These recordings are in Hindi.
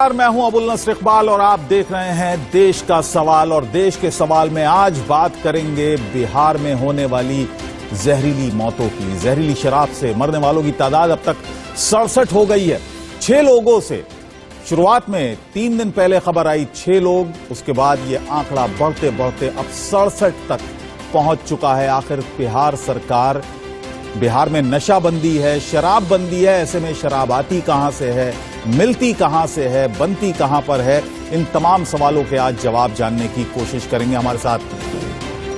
नमस्कार, मैं हूं अबुल नस्र इकबाल और आप देख रहे हैं देश का सवाल। और देश के सवाल में आज बात करेंगे बिहार में होने वाली जहरीली मौतों की। जहरीली शराब से मरने वालों की तादाद अब तक 67 हो गई है। 6 लोगों से शुरुआत में 3 दिन पहले खबर आई 6 लोग, उसके बाद ये आंकड़ा बढ़ते बढ़ते अब 67 तक पहुंच चुका है। आखिर बिहार में नशाबंदी है, शराबबंदी है, ऐसे में शराब आती कहां से है, मिलती कहां से है, बनती कहां पर है? इन तमाम सवालों के आज जवाब जानने की कोशिश करेंगे। हमारे साथ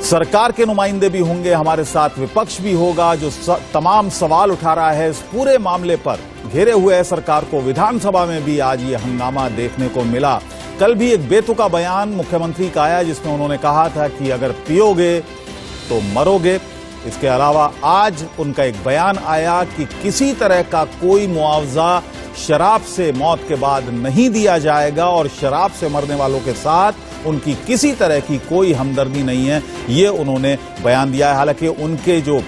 सरकार के नुमाइंदे भी होंगे, हमारे साथ विपक्ष भी होगा जो तमाम सवाल उठा रहा है इस पूरे मामले पर, घेरे हुए है सरकार को। विधानसभा में भी आज ये हंगामा देखने को मिला। कल भी एक बेतुका बयान मुख्यमंत्री का आया जिसमें उन्होंने कहा था कि अगर पियोगे तो मरोगे। इसके अलावा आज उनका एक बयान आया कि किसी तरह का कोई मुआवजा शराब से मौत के बाद नहीं दिया जाएगा और शराब से मरने वालों के साथ उनकी किसी तरह की कोई हमदर्दी नहीं है, ये उन्होंने बयान दिया है। हालांकि उनके जो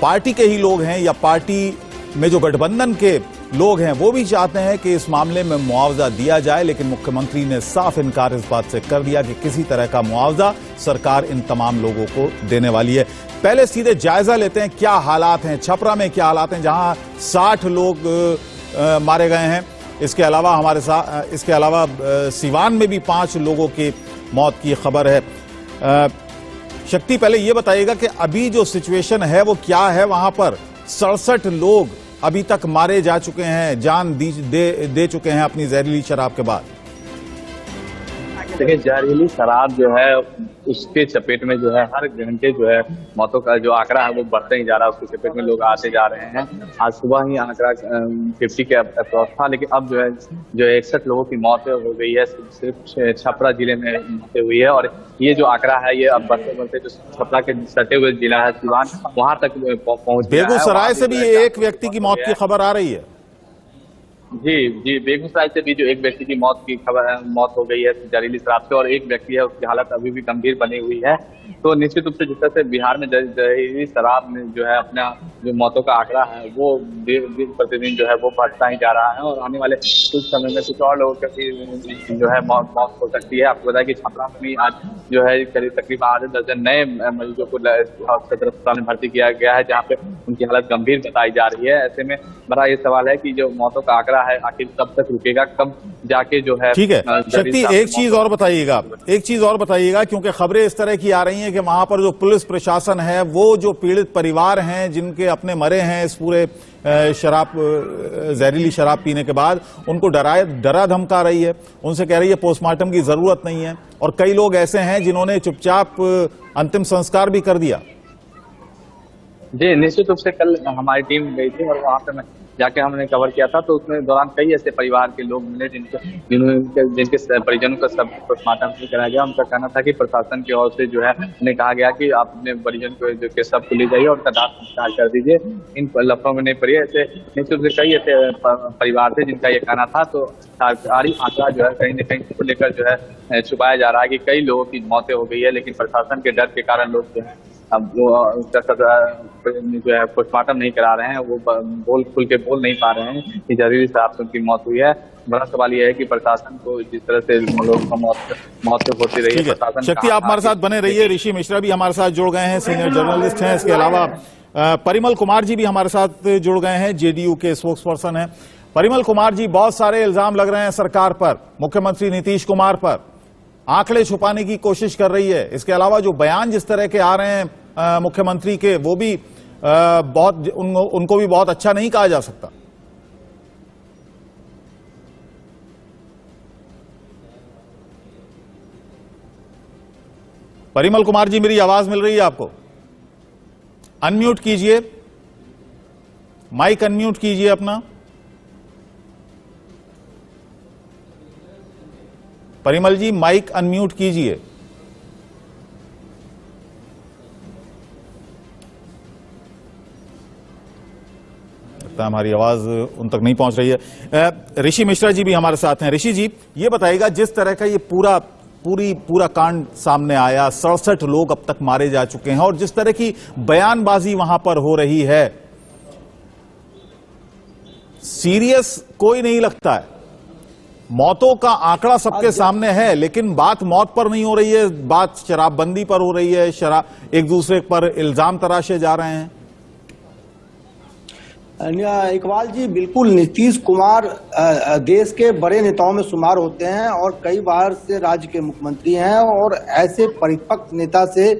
पार्टी के ही लोग हैं या पार्टी में जो गठबंधन के लोग हैं वो भी चाहते हैं कि इस मामले में मुआवजा दिया जाए, लेकिन मुख्यमंत्री ने साफ इनकार इस बात से कर दिया कि किसी तरह का मुआवजा सरकार इन तमाम लोगों को देने वाली है। पहले सीधे जायजा लेते हैं क्या हालात हैं छपरा में, क्या हालात हैं जहां 60 लोग मारे गए हैं। इसके अलावा सिवान में भी 5 लोगों की मौत की खबर है। शक्ति, पहले ये बताइएगा कि अभी जो सिचुएशन है वो क्या है वहां पर? 67 लोग अभी तक मारे जा चुके हैं, जान दे चुके हैं अपनी जहरीली शराब के बाद। देखिए, जहरीली शराब जो है उसके चपेट में जो है हर घंटे जो है मौतों का जो आंकड़ा है वो बढ़ते ही जा रहा है। उसके चपेट में लोग आते जा रहे हैं। आज सुबह ही आंकड़ा 50 के अप्रॉक्स था, लेकिन अब जो है 61 लोगों की मौत हो गई है। सिर्फ छपरा जिले में मौत हुई है और ये जो आंकड़ा है ये अब बढ़ते बढ़ते जो छपरा के सटे हुए जिला है सिवान, वहां तक पहुंच गया है। बेगूसराय से भी एक व्यक्ति की मौत की खबर आ रही है। जी, बेगूसराय से भी जो एक व्यक्ति की मौत हो गई है जहरीली शराब से, और एक व्यक्ति है उसकी हालत अभी भी गंभीर बनी हुई है। तो निश्चित रूप से जिस तरह से बिहार में जहरीली शराब में जो है अपना जो मौतों का आंकड़ा है वो दिन प्रतिदिन जो है वो बढ़ता ही जा रहा है और आने वाले कुछ समय में कुछ और लोगों की जो है मौत हो सकती है। आपको बताया कि छपरा में भी आज जो है तकरीबन आधे दर्जन नए मरीजों को सदर अस्पताल में भर्ती किया गया है, जहाँ पे उनकी हालत गंभीर बताई जा रही है। ऐसे में बड़ा ये सवाल है कि जो मौतों का आंकड़ा है आखिर कब तक रुकेगा, कब जाके जो है। ठीक है शक्ति, एक चीज और बताइएगा क्योंकि खबरें इस तरह की आ रही हैं कि वहां पर जो पुलिस प्रशासन है वो जो पीड़ित परिवार हैं जिनके अपने मरे हैं इस पूरे जहरीली शराब पीने के बाद, उनको डरा धमका रही है, उनसे कह रही है पोस्टमार्टम की जरूरत नहीं है। और कई लोग ऐसे हैं जिन्होंने चुपचाप अंतिम संस्कार भी कर दिया। जी, निश्चित रूप से कल हमारी टीम गई थी और वहाँ पे जाके हमने कवर किया था, तो उसमें दौरान कई ऐसे परिवार के लोग मिले जिनके परिजनों का सब पोस्टमार्टम नहीं कराया गया। उनका कहना था कि प्रशासन की ओर से जो है उन्हें कहा गया कि आप अपने परिजन को जो के सब को ले जाइए और दाह संस्कार कर दीजिए, इन लफड़ों में नहीं पड़िए। ऐसे निश्चित रूप से कई ऐसे परिवार थे जिनका ये कहना था। तो सरकारी आंकड़ा जो है कहीं न कहीं इसको लेकर जो है छुपाया जा रहा है कि कई लोगों की मौतें हो गई है, लेकिन प्रशासन के डर के कारण लोग जो है अब वो जो है पोस्टमार्टम नहीं करा रहे हैं, वो खुल के बोल नहीं पा रहे हैं कि जहरीली शराब से उनकी मौत हुई है। बड़ा सवाल यह है कि प्रशासन को जिस तरह से लोगों को मौत होती रही है, प्रशासन। शक्ति, आप हमारे साथ बने रहिए। ऋषि मिश्रा भी हमारे साथ जुड़ गए हैं, सीनियर जर्नलिस्ट हैं। इसके अलावा परिमल कुमार जी भी हमारे साथ जुड़ गए हैं, जेडीयू के स्पोक्स पर्सन हैं। परिमल कुमार जी, बहुत सारे इल्जाम लग रहे हैं सरकार पर, मुख्यमंत्री नीतीश कुमार पर, आंकड़े छुपाने की कोशिश कर रही है। इसके अलावा जो बयान जिस तरह के आ रहे हैं मुख्यमंत्री के, वो भी उनको भी बहुत अच्छा नहीं कहा जा सकता। परिमल कुमार जी, मेरी आवाज मिल रही है आपको? अनम्यूट कीजिए, माइक अनम्यूट कीजिए अपना। परिमल जी, माइक अनम्यूट कीजिए। हमारी आवाज उन तक नहीं पहुंच रही है। ऋषि मिश्रा जी भी हमारे साथ हैं। ऋषि जी, ये बताइएगा, जिस तरह का ये पूरा कांड सामने आया, 67 लोग अब तक मारे जा चुके हैं और जिस तरह की बयानबाजी वहां पर हो रही है, सीरियस कोई नहीं लगता है। मौतों का आंकड़ा सबके सामने है, लेकिन बात मौत पर नहीं हो रही है, बात शराबबंदी पर हो रही है। शराब एक दूसरे पर इल्जाम तराशे जा रहे हैं। इकबाल जी, बिल्कुल नीतीश कुमार देश के बड़े नेताओं में शुमार होते हैं और कई बार से राज्य के मुख्यमंत्री हैं, और ऐसे परिपक्व नेता से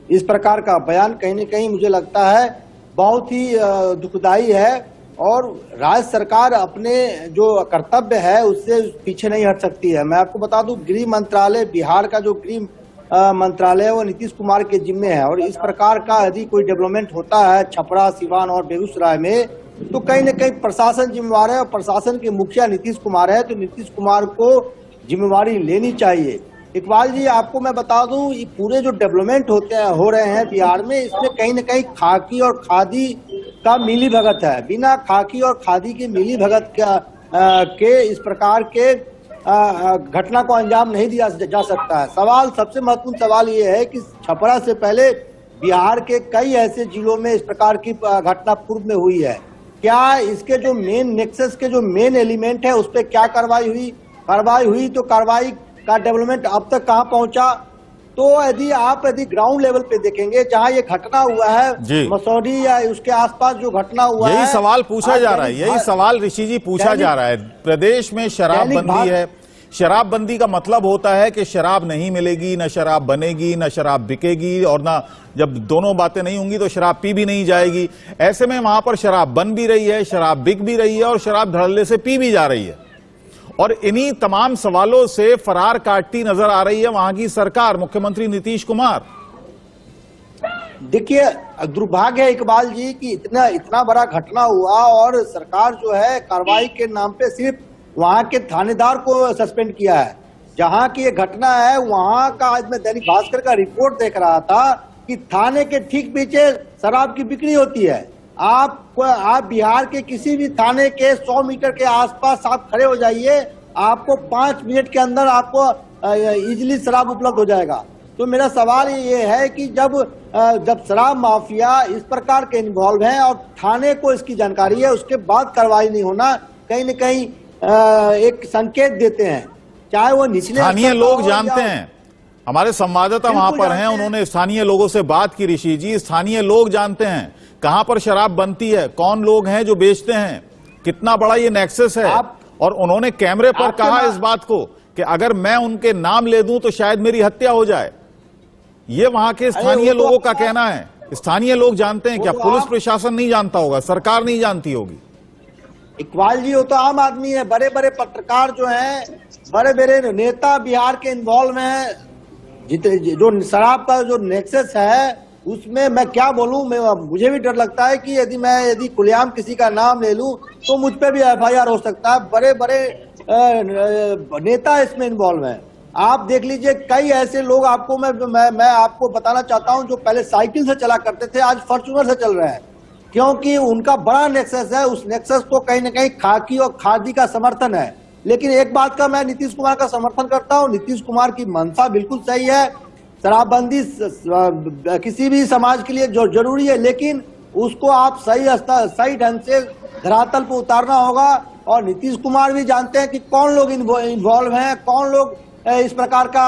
इस प्रकार का बयान कहीं न कहीं मुझे लगता है बहुत ही दुखदायी है, और राज्य सरकार अपने जो कर्तव्य है उससे पीछे नहीं हट सकती है। मैं आपको बता दूं, गृह मंत्रालय, बिहार का जो गृह मंत्रालय है वो नीतीश कुमार के जिम्मे है, और इस प्रकार का यदि कोई डेवलपमेंट होता है छपरा, सिवान और बेगूसराय में, तो कहीं न कहीं प्रशासन जिम्मेवार है, और प्रशासन के मुखिया नीतीश कुमार है, तो नीतीश कुमार को जिम्मेवारी लेनी चाहिए। इकबाल जी, आपको मैं बता दूं, ये पूरे जो डेवलपमेंट हो रहे हैं बिहार में, इसमें कहीं न कहीं खाकी और खादी का मिली भगत है। बिना खाकी और खादी की मिली भगत के इस प्रकार के घटना को अंजाम नहीं दिया जा सकता है। सवाल, सबसे महत्वपूर्ण सवाल ये है कि छपरा से पहले बिहार के कई ऐसे जिलों में इस प्रकार की घटना पूर्व में हुई है। क्या इसके जो मेन नेक्सस के जो मेन एलिमेंट है उस पर क्या कार्रवाई हुई तो कार्रवाई का डेवलपमेंट अब तक कहां पहुंचा? तो यदि ग्राउंड लेवल पे देखेंगे, जहां ये घटना हुआ है मसौढ़ी या उसके आसपास जो घटना हुआ है, यही सवाल पूछा जा रहा है, यही सवाल ऋषि जी पूछा जा रहा है। प्रदेश में शराबबंदी है, शराबबंदी का मतलब होता है कि शराब नहीं मिलेगी, न शराब बनेगी, न शराब बिकेगी, और न जब दोनों बातें नहीं होंगी तो शराब पी भी नहीं जाएगी। ऐसे में वहां पर शराब बन भी रही है, शराब बिक भी रही है, और शराब धड़ल्ले से पी भी जा रही है। और इन्हीं तमाम सवालों से फरार काटती नजर आ रही है वहां की सरकार, मुख्यमंत्री नीतीश कुमार। देखिए, दुर्भाग्य है इकबाल जी कि इतना बड़ा घटना हुआ और सरकार जो है कार्रवाई के नाम पे सिर्फ वहां के थानेदार को सस्पेंड किया है। जहां की ये घटना है वहां का, आज मैं दैनिक भास्कर का रिपोर्ट देख रहा था कि थाने के ठीक पीछे शराब की बिक्री होती है। आप बिहार के किसी भी थाने के 100 मीटर के आसपास आप खड़े हो जाइए, आपको 5 मिनट के अंदर आपको इजीली शराब उपलब्ध हो जाएगा। तो मेरा सवाल ये है कि जब शराब माफिया इस प्रकार के इन्वॉल्व हैं और थाने को इसकी जानकारी है, उसके बाद कार्रवाई नहीं होना कहीं न कहीं एक संकेत देते हैं, चाहे वो निचले स्थानीय लोग जानते हैं। हमारे संवाददाता वहां पर हैं, उन्होंने स्थानीय लोगों से बात की। ऋषि जी, स्थानीय लोग जानते हैं कहां पर शराब बनती है, कौन लोग हैं जो बेचते हैं, कितना बड़ा ये नेक्सस है, और उन्होंने कैमरे पर कहा इस बात को कि अगर मैं उनके नाम ले दूं तो शायद मेरी हत्या हो जाए। ये वहां के स्थानीय लोगों का कहना है। स्थानीय लोग जानते हैं, क्या पुलिस प्रशासन नहीं जानता होगा, सरकार नहीं जानती होगी? इकबाल जी, वो तो आम आदमी है। बड़े बड़े पत्रकार जो हैं, बड़े बड़े नेता बिहार के इन्वॉल्व हैं। जो शराब का जो नेक्सस है उसमें मैं क्या बोलूं, मुझे भी डर लगता है कि यदि खुलेआम किसी का नाम ले लूं तो मुझ पे भी FIR हो सकता है। बड़े बड़े नेता इसमें इन्वॉल्व हैं। आप देख लीजिए, कई ऐसे लोग आपको मैं आपको बताना चाहता हूं जो पहले साइकिल से चला करते थे, आज फॉर्च्यूनर से चल रहे हैं, क्योंकि उनका बड़ा नेक्सस है। उस नेक्सस को कहीं न कहीं खाकी और खादी का समर्थन है। लेकिन एक बात का मैं नीतीश कुमार का समर्थन करता हूं, नीतीश कुमार की मंशा बिल्कुल सही है। शराबबंदी किसी भी समाज के लिए जो जरूरी है, लेकिन उसको आप सही ढंग से धरातल पर उतारना होगा। और नीतीश कुमार भी जानते हैं कि कौन लोग इन्वॉल्व हैं, कौन लोग इस प्रकार का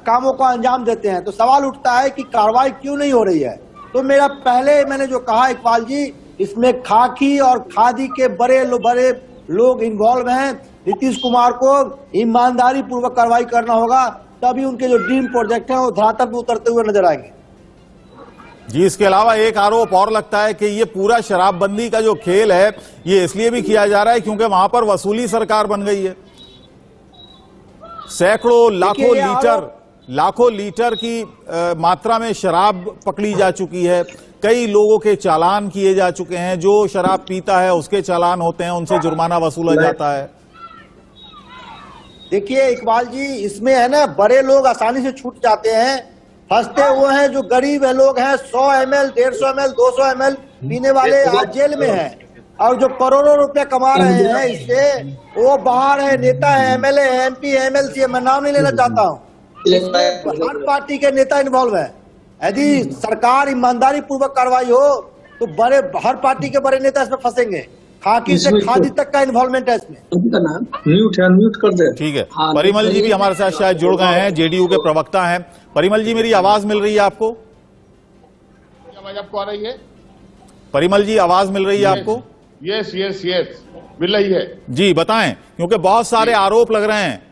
कामों को अंजाम देते हैं। तो सवाल उठता है कि कार्रवाई क्यों नहीं हो रही है। तो मैंने जो कहा इकबाल जी, इसमें खाकी और खादी के बड़े लोग इन्वॉल्व हैं। नीतीश कुमार को ईमानदारी पूर्वक कार्रवाई करना होगा, तभी उनके जो ड्रीम प्रोजेक्ट हैं वो धरातल पर उतरते हुए नजर आएंगे। जी, इसके अलावा एक आरोप और लगता है कि ये पूरा शराबबंदी का जो खेल है ये इसलिए भी किया जा रहा है क्योंकि वहां पर वसूली सरकार बन गई है। सैकड़ों लाखों लीटर की मात्रा में शराब पकड़ी जा चुकी है। कई लोगों के चालान किए जा चुके हैं। जो शराब पीता है उसके चालान होते हैं, उनसे जुर्माना वसूला जाता है। देखिए इकबाल जी, इसमें है ना, बड़े लोग आसानी से छूट जाते हैं। फंसते वो हैं जो गरीब है लोग हैं। 100 ml, 150 ml, 200 ml पीने वाले आज जेल में हैं, और जो करोड़ों रुपए कमा रहे हैं इससे, वो बाहर है, नेता है, MLA, MP, MLC, मैं नाम नहीं लेना चाहता हूँ। इसमें हर पार्टी के नेता इन्वॉल्व है। यदि सरकार ईमानदारी पूर्वक कार्रवाई हो तो हर पार्टी के बड़े नेता इसमें फंसेंगे। खाकी से खादी तक का इन्वॉल्वमेंट है इसमें। उनका नाम म्यूट है, म्यूट कर दे। ठीक है, हाँ, परिमल जी भी हमारे साथ शायद जुड़ गए हैं, जेडीयू के प्रवक्ता हैं। परिमल जी, मेरी आवाज मिल रही है आपको? आवाज आपको आ रही है? परिमल जी, आवाज मिल रही है आपको? यस यस यस, मिल रही है जी, बताएं, क्योंकि बहुत सारे आरोप लग रहे हैं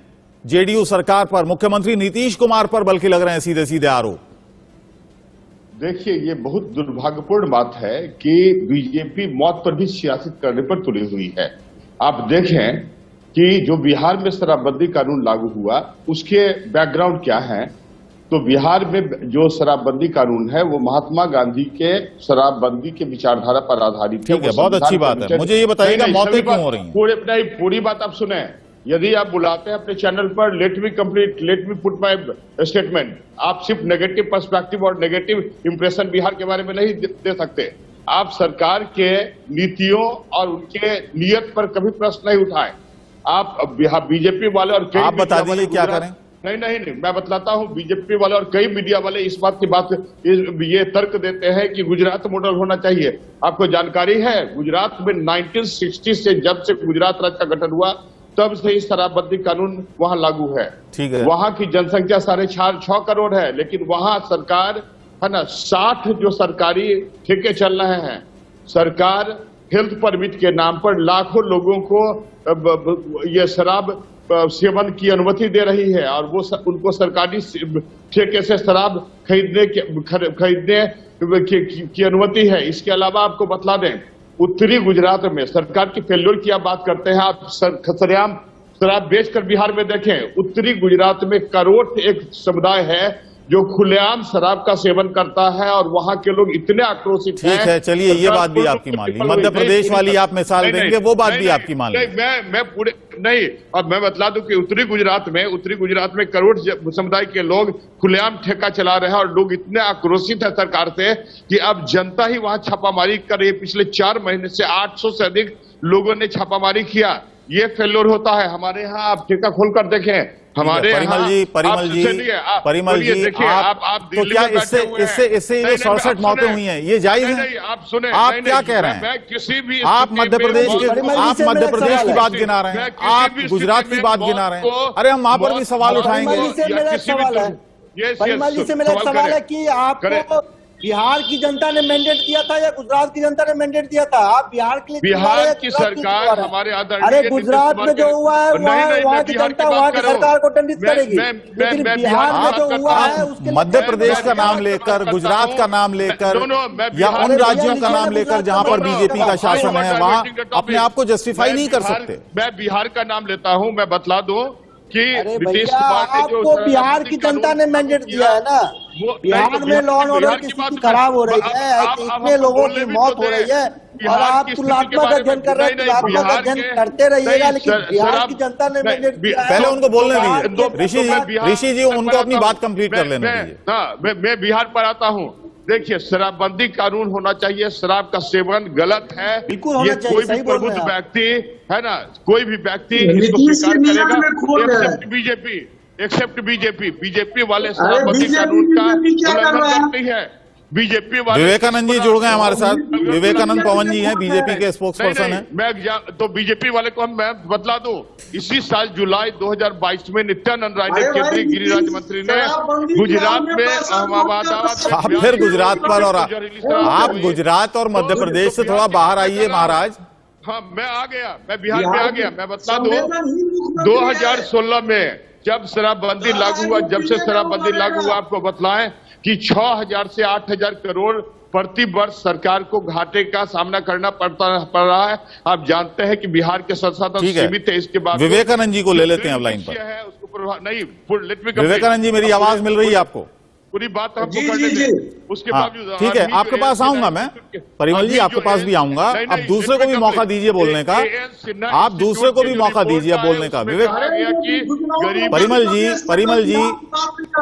जेडीयू सरकार पर, मुख्यमंत्री नीतीश कुमार पर बल्कि लग रहे हैं सीधे सीधे आरोप। देखिए, ये बहुत दुर्भाग्यपूर्ण बात है कि बीजेपी मौत पर भी सियासत करने पर तुली हुई है। आप देखें कि जो बिहार में शराबबंदी कानून लागू हुआ उसके बैकग्राउंड क्या है। तो बिहार में जो शराबबंदी कानून है वो महात्मा गांधी के शराबबंदी के विचारधारा पर आधारित है। ठीक है, बहुत अच्छी बात है। मुझे ये बताइएगा, मौतें क्यों हो रही हैं? पूरी बात आप सुने। यदि आप बुलाते हैं अपने चैनल पर, let me complete, let me put my statement. आप सिर्फ नेगेटिव पर्सपेक्टिव और नेगेटिव इंप्रेशन बिहार के बारे में नहीं दे सकते। आप सरकार के नीतियों और उनके नियत पर कभी प्रश्न नहीं उठाएं। आप बीजेपी वाले और आप बता दीजिए क्या करें। नहीं, मैं बतलाता हूं। बीजेपी वाले और कई मीडिया वाले इस बात की ये तर्क देते हैं कि गुजरात मॉडल होना चाहिए। आपको जानकारी है, गुजरात में 1960 से, जब से गुजरात राज्य का गठन हुआ तब से ही शराबबंदी कानून वहां लागू है। ठीक है, वहां की जनसंख्या 6.5 करोड़ है, लेकिन वहां सरकार है ना 60 जो सरकारी ठेके चल रहे हैं। सरकार हेल्थ परमिट के नाम पर लाखों लोगों को ये शराब सेवन की अनुमति दे रही है और वो उनको सरकारी ठेके से शराब खरीदने की अनुमति है। इसके अलावा आपको बतला दें, उत्तरी गुजरात में सरकार की फेल्योर की आप बात करते हैं। आप सरेआम शराब बेचकर बिहार में देखें, उत्तरी गुजरात में करोड़ एक समुदाय है जो खुलेआम शराब का सेवन करता है और वहां के लोग इतने आक्रोशित हैं। ठीक है, चलिए ये बात भी आपकी मान ली। मध्य प्रदेश वाली आप मिसाल देंगे, वो बात भी आपकी मान ली। मैं पूरे नहीं, अब मैं बतला दूं कि उत्तरी गुजरात में करोड़ समुदाय के लोग खुलेआम ठेका चला रहे हैं और लोग इतने आक्रोशित है सरकार से कि अब जनता ही वहां छापामारी कर रही है। पिछले 4 महीने से 800 से अधिक लोगों ने छापामारी किया। ये फेल्योर होता है। हमारे यहाँ आप ठेका खोलकर देखें, हमारे परिमल जी, आप तो क्या इससे जो 67 मौतें हुई हैं ये जायज है? आप सुने, आप क्या कह रहे हैं? मैं किसी भी आप मध्य प्रदेश की बात गिना रहे हैं, आप गुजरात की बात गिना रहे हैं। अरे हम वहां पर भी सवाल उठाएंगे। परिमल जी से मेरा एक सवाल है कि आपको बिहार की जनता ने मैंडेट दिया था या गुजरात की जनता ने मैंडेट दिया था? आप बिहार के लिए, बिहार की सरकार हमारे अरे गुजरात में जो हुआ है वहाँ की जनता वहाँ की सरकार को दंडित करेगी, लेकिन बिहार में जो हुआ है उसके मध्य प्रदेश का नाम लेकर, गुजरात का नाम लेकर या उन राज्यों का नाम लेकर जहां पर बीजेपी का शासन है वहां अपने आप को जस्टिफाई नहीं कर सकते। मैं बिहार का नाम लेता हूं, मैं बतला दूं कि नीतीश कुमार आपको बिहार की जनता ने मैंडेट दिया है ना। बिहार में लॉ एंड ऑर्डर की स्थिति खराब हो रही है, इतने लोगों की मौत हो रही है और आप तुलनात्मक अध्ययन कर रहे हैं। तुलनात्मक अध्ययन करते रहिएगा, लेकिन बिहार की जनता ने मैंडेट दिया है। पहले उनको बोलने दीजिए, ऋषि जी उनको अपनी बात कंप्लीट कर लेने दीजिए। मैं बिहार पर आता हूँ। देखिए, शराबबंदी कानून होना चाहिए। शराब का सेवन गलत है, बिल्कुल होना चाहिए। कोई भी प्रबुद्ध व्यक्ति है ना, कोई भी व्यक्ति इसको स्वीकार करेगा, एक्सेप्ट बीजेपी वाले शराबबंदी कानून का उल्लंघन करती है। बीजेपी वाले विवेकानंद जी जुड़ गए हमारे साथ। विवेकानंद पवन जी हैं, बीजेपी के स्पोक्स पर्सन हैं। मैं तो बीजेपी वाले को मैं बतला दूं, इसी साल जुलाई 2022 में नित्यानंद राय ने, केंद्रीय गृह राज्य मंत्री ने गुजरात में आप फिर गुजरात पर, और आप गुजरात और मध्य प्रदेश से थोड़ा बाहर आइए महाराज। हाँ, मैं आ गया, मैं बिहार में आ गया। मैं बता दूं 2016 में जब शराबबंदी लागू हुआ, आपको बतलाएं कि 6000 से 8000 करोड़ प्रति वर्ष सरकार को घाटे का सामना करना पड़ रहा है। आप जानते हैं कि बिहार के संसाधन सीमित है। इसके बाद विवेकानंद जी को ले लेते हैं अब लाइन पर। है उसको नहीं, विवेकानंद जी, मेरी आवाज मिल रही है आपको? पूरी बात हमको करने दें। उसके बावजूद ठीक है, आपके पास आऊंगा मैं, परिमल जी आपके पास भी आऊंगा। अब दूसरे को भी मौका दीजिए बोलने का, आप दूसरे को भी मौका दीजिए बोलने का। परिमल जी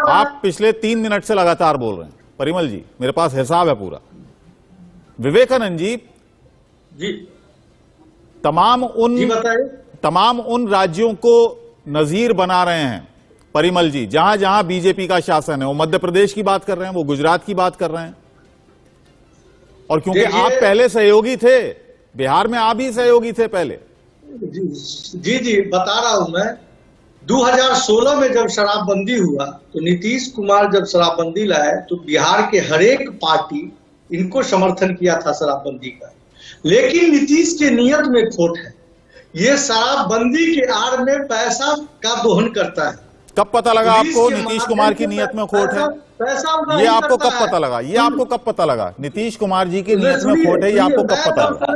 आप पिछले 3 मिनट से लगातार बोल रहे हैं। परिमल जी, मेरे पास हिसाब है पूरा। विवेकानंद जी, तमाम उन राज्यों को नजीर बना रहे हैं परिमल जी जहां जहां बीजेपी का शासन है। वो मध्य प्रदेश की बात कर रहे हैं, वो गुजरात की बात कर रहे हैं। और क्योंकि आप पहले सहयोगी थे बिहार में आप ही सहयोगी थे पहले। जी बता रहा हूं मैं। 2016 में जब शराबबंदी हुआ तो नीतीश कुमार जब शराबबंदी लाए तो बिहार के हरेक पार्टी इनको समर्थन किया था शराबबंदी का। लेकिन नीतीश के नियत में खोट है, ये शराबबंदी के आड़ में पैसा का दोहन करता है। कब पता लगा आपको नीतीश कुमार की नियत में खोट है? ये आपको कब पता लगा? ये आपको कब पता लगा नीतीश कुमार जी की नियत में खोट है? ये आपको कब पता लगा?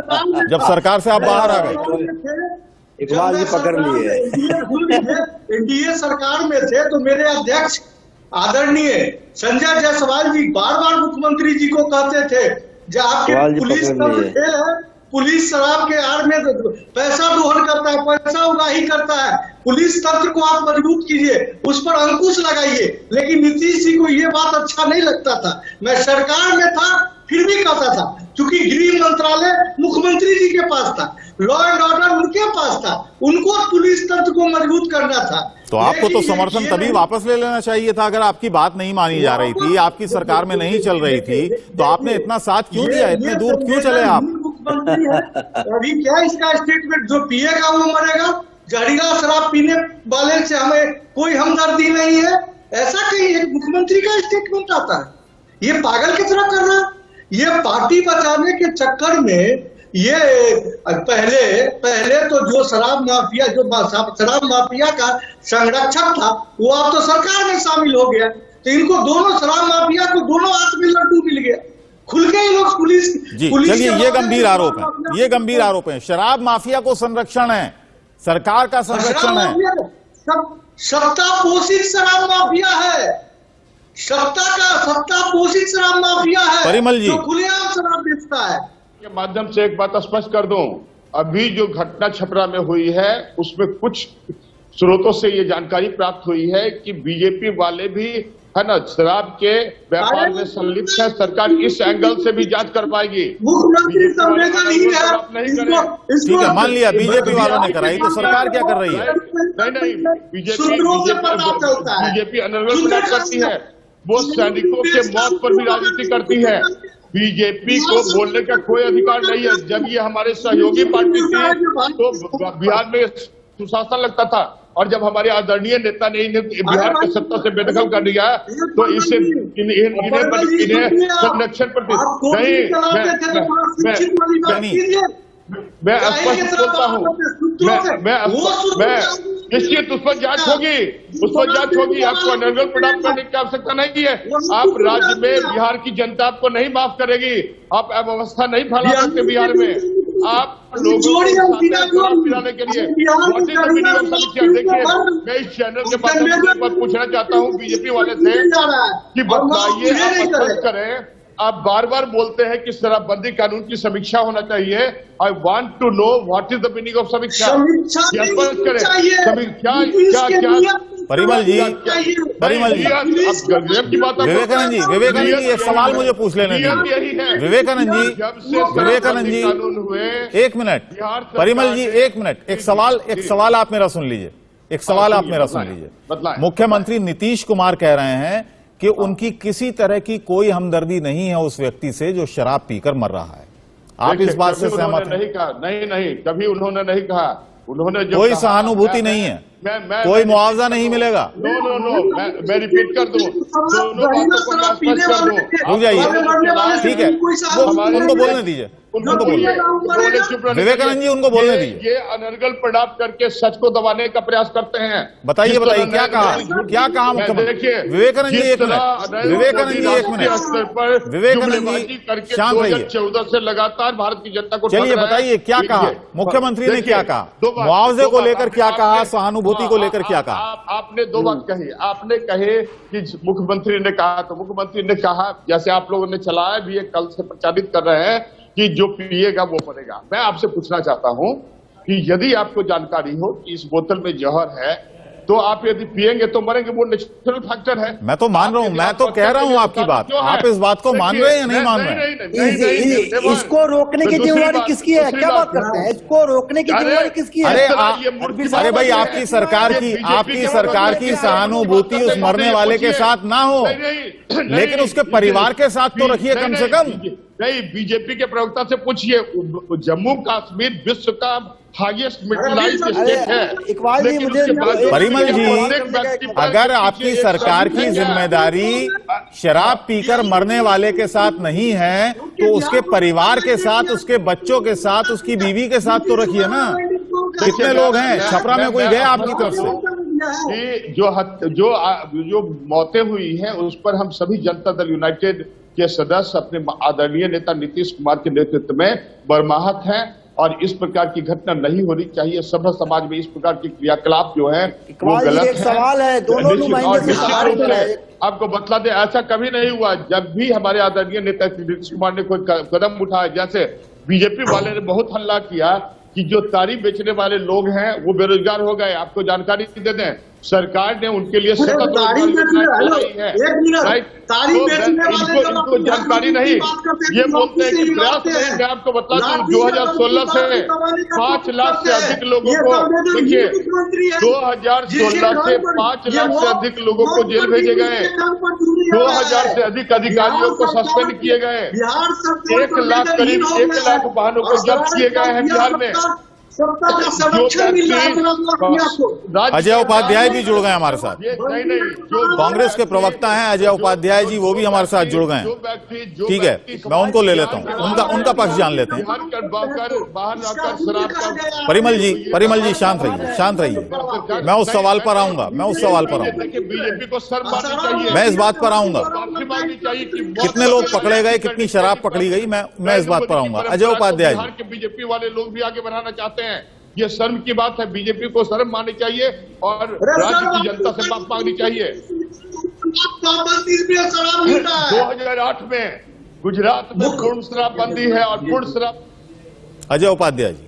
जब सरकार से आप बाहर आ गए। इकबाल जी पकड़ लिए। एनडीए सरकार में थे तो मेरे अध्यक्ष आदरणीय संजय जायसवाल जी बार बार मुख्यमंत्री जी को कहते थे जो आपके पुलिस तंत्र है, पुलिस शराब के आड़ में पैसा दोहन करता है, पैसा उगाही करता है, पुलिस तंत्र को आप मजबूत कीजिए, उस पर अंकुश लगाइए। लेकिन नीतीश जी को ये बात अच्छा नहीं लगता था। मैं सरकार में था फिर भी कहता था, क्योंकि गृह मंत्रालय मुख्यमंत्री जी के पास था, लॉ एंड ऑर्डर उनके पास था, उनको पुलिस तंत्र को मजबूत करना था। तो आपको तो समर्थन तभी वापस ले लेना चाहिए था। अगर आपकी बात नहीं मानी जा रही थी, आपकी सरकार में नहीं चल रही थी, तो आपने इतना साथ क्यों दिया? इतने दूर क्यों चले आप? मुख्यमंत्री है अभी क्या इसका स्टेटमेंट, जो पिएगा वो मरेगा, जहरीला शराब पीने वाले से हमें कोई हमदर्दी नहीं है, ऐसा कहीं एक मुख्यमंत्री का स्टेटमेंट आता है। ये पागल की तरह कर रहा है। ये पार्टी बचाने के चक्कर में ये पहले तो जो शराब माफिया, जो शराब माफिया का संरक्षक था, वो अब तो सरकार में शामिल हो गया। तो इनको दोनों शराब माफिया को दोनों हाथ में लड्डू मिल गया, खुल के लोग पुलिस जी। चलिए, ये गंभीर आरोप है, ये गंभीर आरोप है। शराब माफिया को संरक्षण है, सरकार का संरक्षण है। सत्ता पोषित शराब माफिया है, सत्ता पोषित शराब माफिया है, परिमल जी, जो खुलेआम शराब बेचता है। के माध्यम से एक बात स्पष्ट कर दूं, अभी जो घटना छपरा में हुई है उसमें कुछ स्रोतों से ये जानकारी प्राप्त हुई है कि बीजेपी वाले भी है ना शराब के व्यापार में संलिप्त है। सरकार इस एंगल से भी जांच कर पाएगी। मुख्यमंत्री संवेदनहीन है। ठीक है, मान लिया बीजेपी वालों ने कराई, तो सरकार क्या कर रही है? नहीं, बीजेपी अनर्गल प्रयास करती है, वो सैनिकों के मौत पर भी राजनीति करती है। बीजेपी को बोलने का कोई अधिकार नहीं है। जब ये हमारे सहयोगी पार्टी थी तो बिहार में सुशासन लगता था, और जब हमारे आदरणीय नेता ने बिहार की सत्ता से बेदखल कर दिया तो इसे इन्हें संरक्षण पर मैं स्पष्ट बोलता हूँ, मैं निश्चित उस पर जांच होगी, उस पर जांच होगी। आपको अनर्गल प्रताप करने की आवश्यकता नहीं है। आप राज्य में बिहार की जनता आपको नहीं माफ करेगी। आप अव्यवस्था नहीं फैला सकते बिहार में। आप लोगों को पिलाने के लिए देखिए, मैं इस चैनल के माध्यम से एक बात पूछना चाहता हूँ बीजेपी वाले से कि बताइए, आप स्पष्ट करें। आप बार बार बोलते हैं कि शराबबंदी कानून की समीक्षा होना चाहिए। I want to know what is the meaning of समीक्षा। क्या परिमल जी, विवेकानंद जी, एक सवाल मुझे पूछ लेने दीजिए। विवेकानंद जी, एक मिनट। परिमल जी, एक मिनट। एक सवाल आप मेरा सुन लीजिए, एक सवाल आप मेरा सुन लीजिए। मुख्यमंत्री नीतीश कुमार कह रहे हैं कि उनकी किसी तरह की कोई हमदर्दी नहीं है उस व्यक्ति से जो शराब पीकर मर रहा है। आप इस बात से सहमत हैं? नहीं कहा, नहीं, कभी उन्होंने नहीं कहा। उन्होंने कोई सहानुभूति नहीं है, कोई मुआवजा नहीं मिलेगा। नो, मैं रिपीट कर दूं, दोनों बातों को मैं स्पष्ट कर दूं। रुक जाइए, ठीक है, उनको बोलने दीजिए, उनको बोलने। विवेकानंद जी, उनको बोलने दीजिए। ये अनर्गल प्रणाम करके सच को दबाने का प्रयास करते हैं। बताइए, क्या कहा मुख्यमंत्री? विवेकानंद जी, एक मिनट। विवेकानंद जी, एक मिनट। विवेकानंद जी, शांत रहिए। 2014 से लगातार भारत की जनता को, चलिए बताइए क्या कहा मुख्यमंत्री ने? क्या कहा? मुआवजे को लेकर क्या कहा? सहानुभूति को लेकर क्या कहा? आपने दो बात कही। आपने कहे कि मुख्यमंत्री ने कहा, तो मुख्यमंत्री ने कहा, जैसे आप लोगों ने चलाया भी ये कल से प्रचारित कर रहे हैं कि जो पिएगा वो मरेगा। मैं आपसे पूछना चाहता हूं कि यदि आपको जानकारी हो कि इस बोतल में जहर है, तो आप यदि पिएंगे तो मरेंगे, वो नेचुरल फैक्टर है। मैं तो मान रहा हूं, मैं तो कह रहा हूं आपकी बात। आप इस बात को मान रहे हैं या नहीं मान रहे? इसको रोकने की जिम्मेवारी किसकी है? क्या बात करते हैं? इसको रोकने की जिम्मेवारी किसकी है? अरे भाई, आपकी सरकार की सहानुभूति उस मरने वाले के साथ ना हो, लेकिन उसके परिवार के साथ तो रखिए कम से कम। नहीं, बीजेपी के प्रवक्ता से पूछिए, जम्मू कश्मीर विश्व का हाईएस्ट मिडिलाइज्ड स्टेट है। इकबाल जी, मुझे परिमल जी, अगर आपकी सरकार की जिम्मेदारी शराब पीकर मरने वाले के साथ नहीं है तो उसके परिवार के साथ, उसके बच्चों के साथ, उसकी बीवी के साथ तो रखिए ना। कितने लोग हैं छपरा में, कोई गया आपकी तरफ से? कि जो मौतें हुई हैं उस पर हम सभी जनता दल यूनाइटेड के सदस्य अपने आदरणीय नेता नीतीश कुमार के नेतृत्व में बर्माहत हैं और इस प्रकार की घटना नहीं होनी चाहिए। सभ्य समाज में इस प्रकार की क्रियाकलाप जो है वो गलत है। सवाल है, दोनों नुमाइंदे से सवाल है। आपको बतला दे, ऐसा कभी नहीं हुआ। जब भी हमारे आदरणीय नेता नीतीश कुमार ने कोई कदम उठाया, जैसे बीजेपी वाले ने बहुत हल्ला किया कि जो तारी बेचने वाले लोग हैं वो बेरोजगार हो गए, आपको जानकारी दे दें, सरकार ने उनके लिए सतत तारी बेचने वाले इनको जानकारी नहीं, ये बोलते हैं कि प्रयास नहीं। मैं आपको बता दूं, 2016 से 5 लाख से अधिक लोगों को, देखिए 2016 से 5 लाख से अधिक लोगों को जेल भेजे गए, 2000 से अधिक अधिकारियों को सस्पेंड किए गए, 1 लाख करीब 1 लाख वाहनों को जब्त किए गए हैं बिहार में। अजय उपाध्याय भी जुड़ गए हमारे साथ। नहीं, जो कांग्रेस के प्रवक्ता हैं अजय उपाध्याय जी, वो भी हमारे साथ जुड़ गए हैं। ठीक है, मैं उनको ले लेता हूँ, उनका पक्ष जान लेते हैं। परिमल जी शांत रहिए। मैं उस सवाल पर आऊंगा, बीजेपी को शर्म आनी चाहिए। मैं इस बात पर आऊंगा, कितने लोग पकड़े गए, कितनी शराब पकड़ी गई, मैं इस बात पर आऊंगा। अजय उपाध्याय जी, के बीजेपी वाले लोग भी आगे बढ़ाना चाहते हैं, ये शर्म की बात है। बीजेपी को शर्म माननी चाहिए और राज्य की जनता से माफी मांगनी चाहिए। 2008 में गुजरात में पूर्ण शराबबंदी है और पूर्ण शराब। अजय उपाध्याय जी,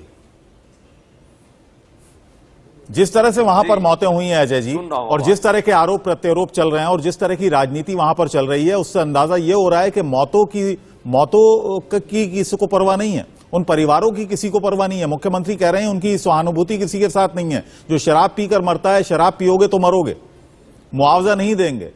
जिस तरह से वहां पर मौतें हुई हैं अजय जी, और जिस तरह के आरोप प्रत्यारोप चल रहे हैं और जिस तरह की राजनीति वहां पर चल रही है, उससे अंदाजा ये हो रहा है कि मौतों की किसी को परवाह नहीं है, उन परिवारों की किसी को परवाह नहीं है। मुख्यमंत्री कह रहे हैं उनकी सहानुभूति किसी के साथ नहीं है। जो शराब पीकर मरता है, शराब पियोगे तो मरोगे, मुआवजा नहीं देंगे।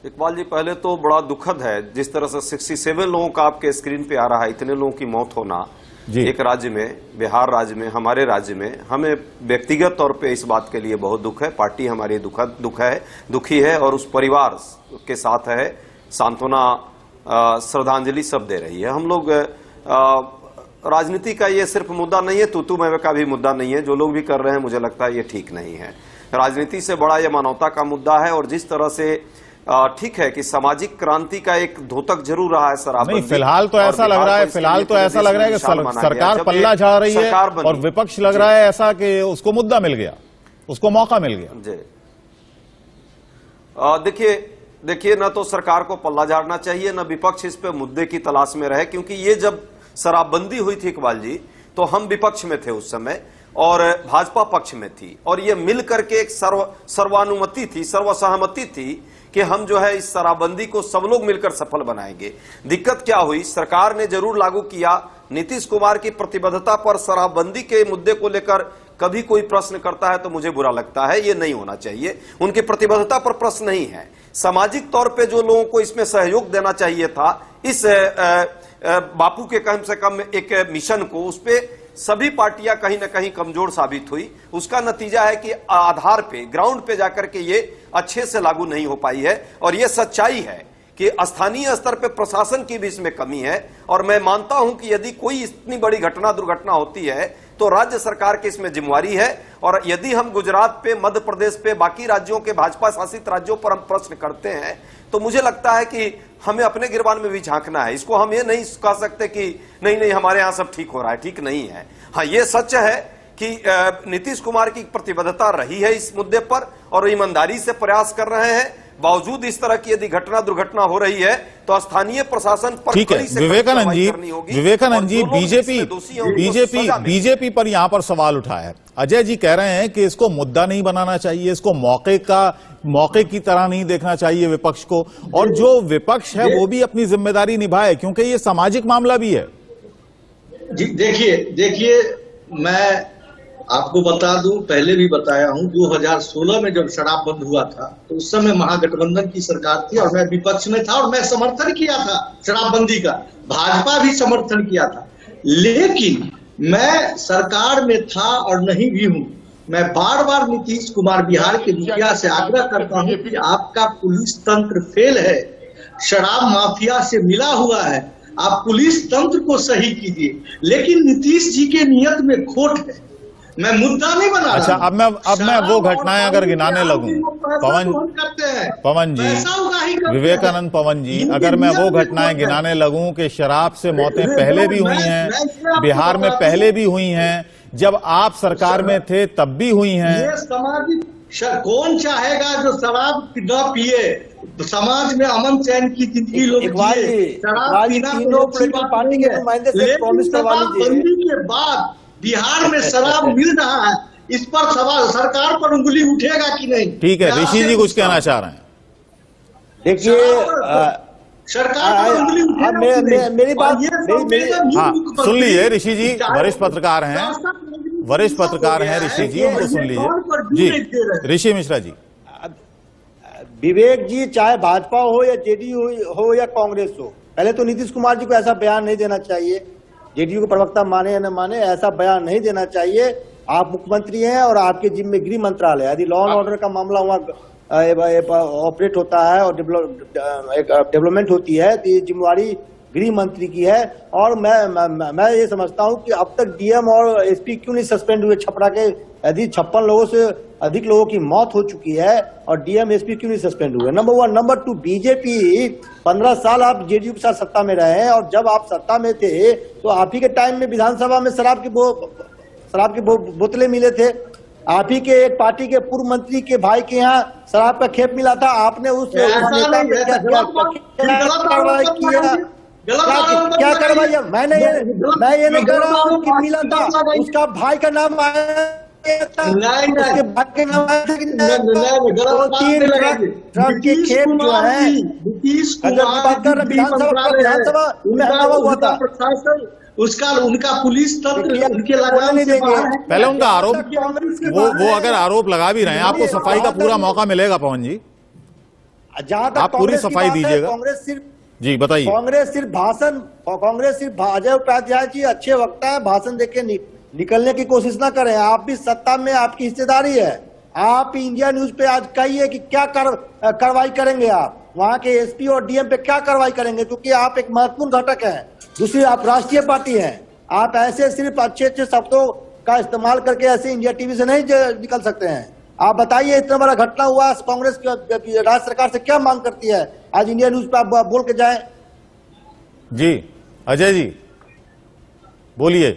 इकबाल जी, पहले तो बड़ा दुखद है जिस तरह से 67 लोगों का आपके स्क्रीन पे आ रहा है, इतने लोगों की मौत होना एक राज्य में, बिहार राज्य में, हमारे राज्य में। हमें व्यक्तिगत तौर पे इस बात के लिए बहुत दुख है, पार्टी हमारी दुखी है और उस परिवार के साथ है, सांत्वना श्रद्धांजलि सब दे रही है। हम लोग राजनीति का ये सिर्फ मुद्दा नहीं है, तू मैं का भी मुद्दा नहीं है, जो लोग भी कर रहे हैं मुझे लगता है ये ठीक नहीं है। राजनीति से बड़ा ये मानवता का मुद्दा है और जिस तरह से ठीक है कि सामाजिक क्रांति का एक धोतक जरूर रहा है शराबबंदी। नहीं, फिलहाल तो ऐसा लग रहा है कि सरकार पल्ला झाड़ रही है और विपक्ष लग रहा है ऐसा कि उसको मुद्दा मिल गया, उसको मौका मिल गया। जी, देखिए न तो सरकार को पल्ला झाड़ना चाहिए, न विपक्ष इस पे मुद्दे की तलाश में रहे, क्योंकि ये जब शराबबंदी हुई थी इकबाल जी, तो हम विपक्ष में थे उस समय और भाजपा पक्ष में थी, और ये मिल करके एक सर्वानुमति थी, सर्वसहमति थी कि हम जो है इस शराबबंदी को सब लोग मिलकर सफल बनाएंगे। दिक्कत क्या हुई, सरकार ने जरूर लागू किया, नीतीश कुमार की प्रतिबद्धता पर शराबबंदी के मुद्दे को लेकर कभी कोई प्रश्न करता है तो मुझे बुरा लगता है, ये नहीं होना चाहिए। उनकी प्रतिबद्धता पर प्रश्न नहीं है, सामाजिक तौर पे जो लोगों को इसमें सहयोग देना चाहिए था, इस बापू के कम से कम एक मिशन को, उस पे सभी पार्टियां कहीं ना कहीं कमजोर साबित हुई। उसका नतीजा है कि आधार पे, ग्राउंड पे जाकर के ये अच्छे से लागू नहीं हो पाई है और ये सच्चाई है कि स्थानीय स्तर पे प्रशासन की भी इसमें कमी है। और मैं मानता हूं कि यदि कोई इतनी बड़ी दुर्घटना होती है तो राज्य सरकार की इसमें जिम्मेवारी है। और यदि हम गुजरात पे, मध्य प्रदेश पे, बाकी राज्यों के भाजपा शासित राज्यों पर हम प्रश्न करते हैं तो मुझे लगता है कि हमें अपने गिरबान में भी झांकना है। इसको हम ये नहीं कह सकते कि नहीं हमारे यहां सब ठीक हो रहा है, ठीक नहीं है। हाँ, ये सच है कि नीतीश कुमार की प्रतिबद्धता रही है इस मुद्दे पर और ईमानदारी से प्रयास कर रहे हैं। बावजूद इस तरह की यदि दुर्घटना हो रही है तो स्थानीय प्रशासन पर ठीक है। विवेकानंद जी बीजेपी पर यहां पर सवाल उठाया है। अजय जी कह रहे हैं कि इसको मुद्दा नहीं बनाना चाहिए, इसको मौके की तरह नहीं देखना चाहिए विपक्ष को, और जो विपक्ष है वो भी अपनी जिम्मेदारी निभाए क्योंकि ये सामाजिक मामला भी है। जी देखिए मैं आपको बता दूं, पहले भी बताया हूं, 2016 में जब शराब बंद हुआ था तो उस समय महागठबंधन की सरकार थी और मैं विपक्ष में था और मैं समर्थन किया था शराबबंदी का, भाजपा भी समर्थन किया था। लेकिन मैं सरकार में था और नहीं भी हूं, मैं बार बार नीतीश कुमार बिहार के मुखिया से आग्रह करता हूं कि आपका पुलिस तंत्र फेल है, शराब माफिया से मिला हुआ है, आप पुलिस तंत्र को सही कीजिए। लेकिन नीतीश जी के नियत में खोट है। मैं मुद्दा नहीं बना अच्छा, रहा। अब मैं वो घटनाएं अगर गिनाने लगूं, पवन जी, विवेकानंद पवन जी, अगर मैं वो घटनाएं गिनाने लगूं कि शराब से मौतें पहले भी हुई हैं, बिहार में पहले भी हुई हैं, जब आप सरकार में थे तब भी हुई हैं। ये सामाजिक कौन चाहेगा जो शराब न पिए, समाज में अमन चैन की जिंदगी लोग जिए, शराब पीना तो अच्छी बात नहीं है। लेकिन शराबबंदी के बाद बिहार में शराब मिल रहा है, इस पर सवाल सरकार पर उंगली उठेगा कि नहीं? ठीक है, ऋषि जी कुछ कहना चाह रहे हैं। देखिए सरकार पर उंगली उठेगा। मेरी बात हाँ, सुन लीजिए ऋषि जी, वरिष्ठ पत्रकार हैं, वरिष्ठ पत्रकार हैं ऋषि जी, उनको सुन लीजिए जी। ऋषि मिश्रा जी। विवेक जी, चाहे भाजपा हो या जेडीयू हो या कांग्रेस हो, पहले तो नीतीश कुमार जी को ऐसा बयान नहीं देना चाहिए। जेडीयू के प्रवक्ता माने या न माने, ऐसा बयान नहीं देना चाहिए। आप मुख्यमंत्री हैं और आपके जिम्मे में गृह मंत्रालय है। यदि लॉ एंड ऑर्डर का मामला वहाँ ऑपरेट होता है और डेवलपमेंट होती है तो ये जिम्मेवारी गृह मंत्री की है। और मैं ये समझता हूँ कि अब तक डीएम और एसपी क्यों नहीं सस्पेंड हुए छपरा के? यदि 56 लोगों से अधिक लोगों की मौत हो चुकी है और डीएम एसपी क्यों नहीं सस्पेंड हुए? नंबर 1। नंबर 2, बीजेपी 15 साल आप जेडीयू के साथ सत्ता में रहे हैं और जब आप सत्ता में थे तो आप ही के टाइम में विधानसभा में शराब की बोतलें मिले थे। आप ही के एक पार्टी के पूर्व मंत्री के भाई के यहाँ शराब का खेप मिला था। आपने उस नेता पे क्या कार्रवाई किया? क्या कार्रवाई? मैं ये नहीं कह रहा हूँ कि मिला था, उसका भाई का नाम आया, उसके भाई के नाम आया था कि 3 ट्रक के खेप जो है विधानसभा में हंगामा हुआ था, उसका उनका पुलिस तंत्र उनके लगाने से पहले उनका आरोप, वो अगर आरोप लगा भी रहे हैं, आपको सफाई का पूरा मौका मिलेगा पवन जी, जहां तक आप पूरी सफाई दीजिएगा। कांग्रेस सिर्फ जी बताइए। कांग्रेस सिर्फ अजय उपाध्याय जी अच्छे वक्ता है, भाषण देके निकलने की कोशिश ना करें। आप भी सत्ता में, आपकी हिस्सेदारी है। आप इंडिया न्यूज पे आज कहिए कि क्या कार्रवाई करेंगे आप, वहां के एसपी और डीएम पे क्या कार्रवाई करेंगे, क्योंकि आप एक महत्वपूर्ण घटक हैं। दूसरी, आप राष्ट्रीय पार्टी हैं। आप ऐसे सिर्फ अच्छे शब्दों का इस्तेमाल करके ऐसे इंडिया टीवी से नहीं निकल सकते हैं। आप बताइए, इतना बड़ा घटना हुआ, कांग्रेस राज्य सरकार से क्या मांग करती है? आज इंडिया न्यूज पे आप बोल के जाएं। जी अजय जी बोलिए।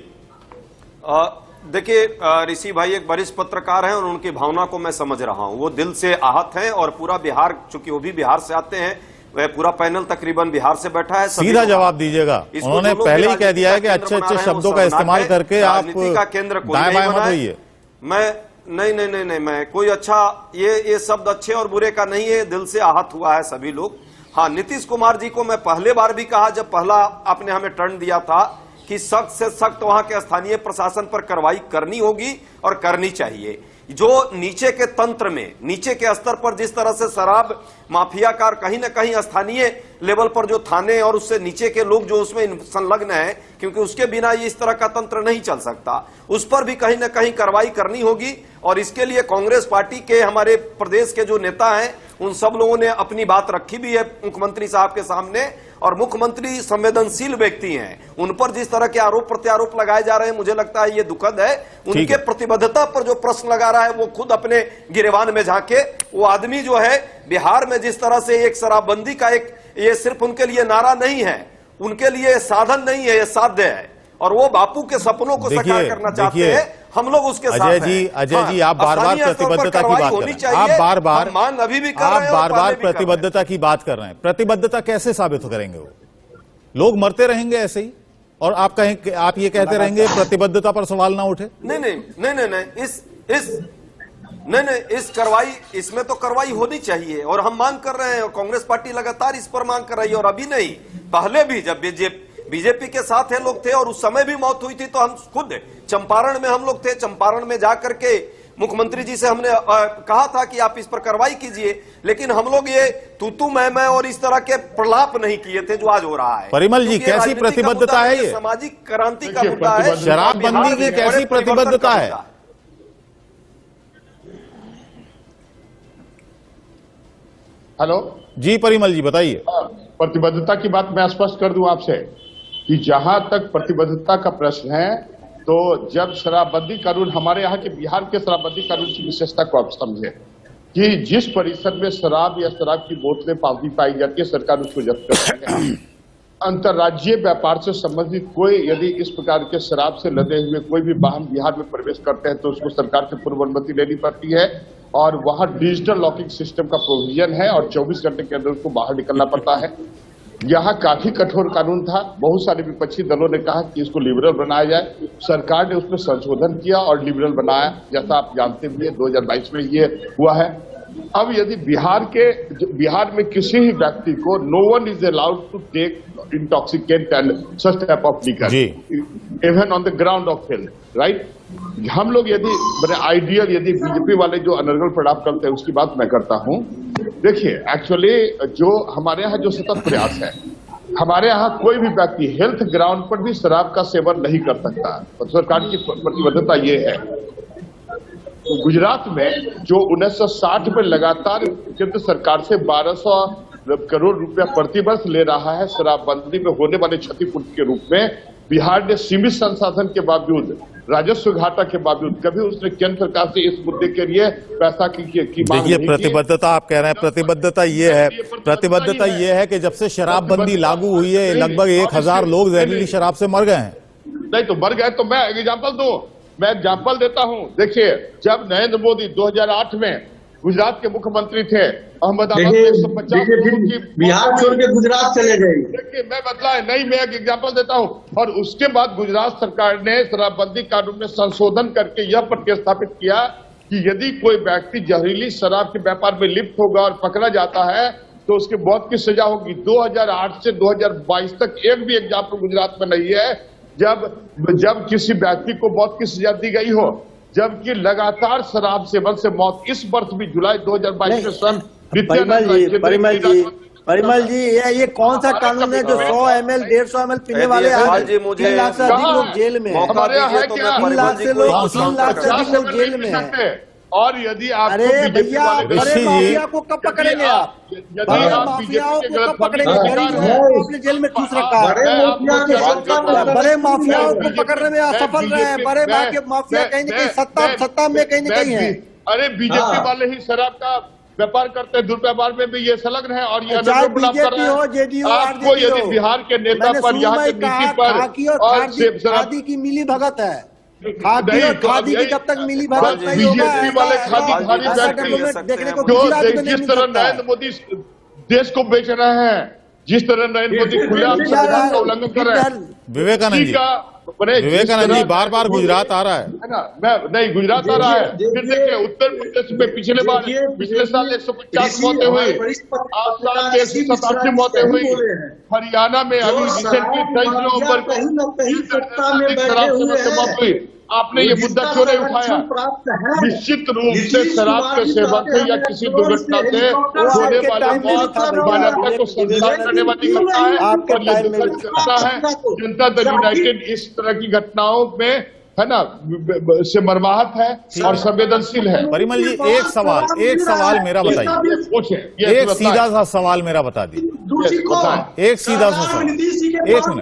देखिए ऋषि भाई एक वरिष्ठ पत्रकार हैं और उनकी भावना को मैं समझ रहा हूं। वो दिल से आहत हैं और पूरा बिहार, चूंकि वो भी बिहार से आते हैं, वह पूरा पैनल तकरीबन बिहार से बैठा है। सीधा जवाब दीजिएगा। उन्होंने पहले ही कह दिया है कि अच्छे शब्दों का इस्तेमाल करके आप राजनीति का केंद्र कोई दाएं बाएं मत होइए। मैं नहीं, मैं कोई अच्छा, ये शब्द अच्छे और बुरे का नहीं है, दिल से आहत हुआ है सभी लोग। हाँ, नीतीश कुमार जी को मैं पहले बार भी कहा, जब पहला आपने हमें टर्न दिया था कि सख्त से सख्त वहां के स्थानीय प्रशासन पर कार्रवाई करनी होगी और करनी चाहिए। जो नीचे के तंत्र में, नीचे के स्तर पर जिस तरह से शराब माफिया का कहीं ना कहीं स्थानीय लेवल पर जो थाने और उससे नीचे के लोग जो उसमें संलग्न है, क्योंकि उसके बिना ये इस तरह का तंत्र नहीं चल सकता, उस पर भी कहीं ना कहीं कार्रवाई करनी होगी। और इसके लिए कांग्रेस पार्टी के हमारे प्रदेश के जो नेता हैं, उन सब लोगों ने अपनी बात रखी भी है मुख्यमंत्री साहब के सामने। और मुख्यमंत्री संवेदनशील व्यक्ति हैं, उन पर जिस तरह के आरोप प्रत्यारोप लगाए जा रहे हैं, मुझे लगता है ये दुखद है। उनके प्रतिबद्धता पर जो प्रश्न लगा रहा है, वो खुद अपने गिरेबान में झांके। वो आदमी जो है बिहार में जिस तरह से एक शराबबंदी का एक, ये सिर्फ उनके लिए नारा नहीं है, उनके लिए साधन नहीं है, ये साध्य है। और वो बापू के सपनों को साकार करना चाहते हैं, हम लोग उसके साथ हैं। अजय जी आप बार बार प्रतिबद्धता की बात कर रहे हैं, आप बार बार प्रतिबद्धता की बात कर रहे हैं। प्रतिबद्धता कैसे साबित करेंगे? वो लोग मरते रहेंगे ऐसे ही और आप ये कहते रहेंगे प्रतिबद्धता पर सवाल ना उठे? नहीं, इस कार्रवाई, इसमें तो कार्रवाई होनी चाहिए और हम मांग कर रहे हैं और कांग्रेस पार्टी लगातार इस पर मांग कर रही है। और अभी नहीं, पहले भी जब बीजेपी के साथ है लोग थे और उस समय भी मौत हुई थी तो हम खुद चंपारण में हम लोग थे। चंपारण में जाकर के मुख्यमंत्री जी से हमने कहा था कि आप इस पर कार्रवाई कीजिए, लेकिन हम लोग ये तू मैं और इस तरह के प्रलाप नहीं किए थे जो आज हो रहा है। परिमल जी, कैसी प्रतिबद्धता है ये? सामाजिक क्रांति का मुद्दा है, शराबबंदी की कैसी प्रतिबद्धता है? हेलो जी परिमल जी बताइए। प्रतिबद्धता की बात मैं स्पष्ट कर दूं आपसे कि जहां तक प्रतिबद्धता का प्रश्न है, तो जब शराबबंदी कानून, हमारे यहाँ के बिहार के शराबबंदी कानून की विशेषता को आप समझे कि जिस परिसर में शराब या शराब की बोतलें पाई जाती है, सरकार उसको जब्त करती है। अंतर्राज्यीय व्यापार से संबंधित कोई यदि इस प्रकार के शराब से लदे हुए कोई भी वाहन बिहार में प्रवेश करते हैं तो उसको सरकार से पूर्व अनुमति लेनी पड़ती है और वहां डिजिटल लॉकिंग सिस्टम का प्रोविजन है और 24 घंटे के अंदर उसको बाहर निकलना पड़ता है। यहाँ काफी कठोर कानून था, बहुत सारे विपक्षी दलों ने कहा कि इसको लिबरल बनाया जाए, सरकार ने उसमें संशोधन किया और लिबरल बनाया, जैसा आप जानते भी हैं 2022 में ये हुआ है। अब यदि बिहार में किसी ही व्यक्ति को no one is allowed to take intoxicant and such type of liquor even on the ground of field, right. हम लोग यदि मैंने आइडियल, यदि बीजेपी वाले जो अनर्गल प्रलाप करते हैं उसकी बात मैं करता हूं। देखिए एक्चुअली जो हमारे यहाँ जो सतत प्रयास है, हमारे यहाँ कोई भी व्यक्ति हेल्थ ग्राउंड पर भी शराब का सेवन नहीं कर सकता। तो सरकार की प्रतिबद्धता ये है। तो गुजरात में जो 1960 में लगातार केंद्र सरकार से 1200 करोड़ रुपया प्रतिवर्ष ले रहा है शराबबंदी में होने वाले क्षतिपूर्ति के रूप में, बिहार ने सीमित संसाधन के बावजूद, राजस्व घाटा के बावजूद कभी उसने केंद्र सरकार से इस मुद्दे के लिए पैसा की मांग नहीं की। प्रतिबद्धता आप कह रहे हैं, प्रतिबद्धता ये है कि जब से शराबबंदी लागू हुई है लगभग 1000 लोग जहरीली शराब से मर गए हैं। नहीं तो मर गए तो मैं एग्जाम्पल देता हूं। देखिए जब नरेंद्र मोदी 2008 में गुजरात के मुख्यमंत्री थे, अहमदाबाद में 150 लोगों की बिहार छोड़ के गुजरात चले गए। देखिए मैं बदला है नहीं, मैं एक एग्जाम्पल देता हूं। और उसके बाद गुजरात सरकार ने शराबबंदी कानून में संशोधन करके यह प्रतिस्थापित किया कि यदि कोई व्यक्ति जहरीली शराब के व्यापार में लिप्त होगा और पकड़ा जाता है तो उसके मौत की सजा होगी। 2008 से 2022 तक एक भी एग्जाम्पल गुजरात में नहीं है जब किसी व्यक्ति को मौत की सजा दी गई हो, जबकि लगातार शराब सेवन से मौत इस वर्ष भी जुलाई 2022 में सन परिमल जी ये कौन सा कानून है जो 100 ml 150 ml पीने वाले 3 लाख से अधिक लोग जेल में हैं? 3 लाख से अधिक लोग जेल में हैं। और यदि आप अरे भैया बड़े माफिया को कब पकड़ेंगे आप? बड़े माफियाओं को कब पकड़ेंगे? आपने जेल में ठूस रखा है। बड़े माफियाओं को पकड़ने में असफल रहे हैं। बड़े माफिया कहीं न कहीं सत्ता में कहीं न कहीं है। अरे बीजेपी वाले ही शराब का व्यापार करते हैं, दुर्व्यवहार में भी ये संलग्न है और ये चाहे बीजेपी हो जेडीयू आपको यदि बिहार के नेता पर यहाँ की नीति पर और खादी की मिली भगत है, खादी की जब तक मिली भगत नहीं होगा, बीजेपी वाले खादी देखने को जिस तरह नरेंद्र मोदी देश को बेच रहे हैं, जिस तरह नरेंद्र मोदी खुलेआम संविधान का उल्लंघन कर रहे हैं। विवेकानंद जी बार बार गुजरात आ रहा है ना, मैं नहीं गुजरात आ रहा है। फिर देखिए उत्तर प्रदेश में पिछले साल 150 मौतें हुई, आसाम में 187 मौतें हुई, हरियाणा में अभी रिसेंटली 23 नवंबर को मौत हुई। आपने ये मुद्दा क्यों नहीं उठाया? निश्चित रूप से शराब के सेवन से या किसी दुर्घटना से होने वाले मौत मानवता को संसार करने वाली घटना है और ये घटना है। जनता दल यूनाइटेड इस तरह की घटनाओं में है ना से मर्माहत है और संवेदनशील है। परिमल जी एक सवाल मेरा बताइए, एक सीधा सा सवाल मेरा बता दीजिए, एक सीधा सा सवाल, एक मिनट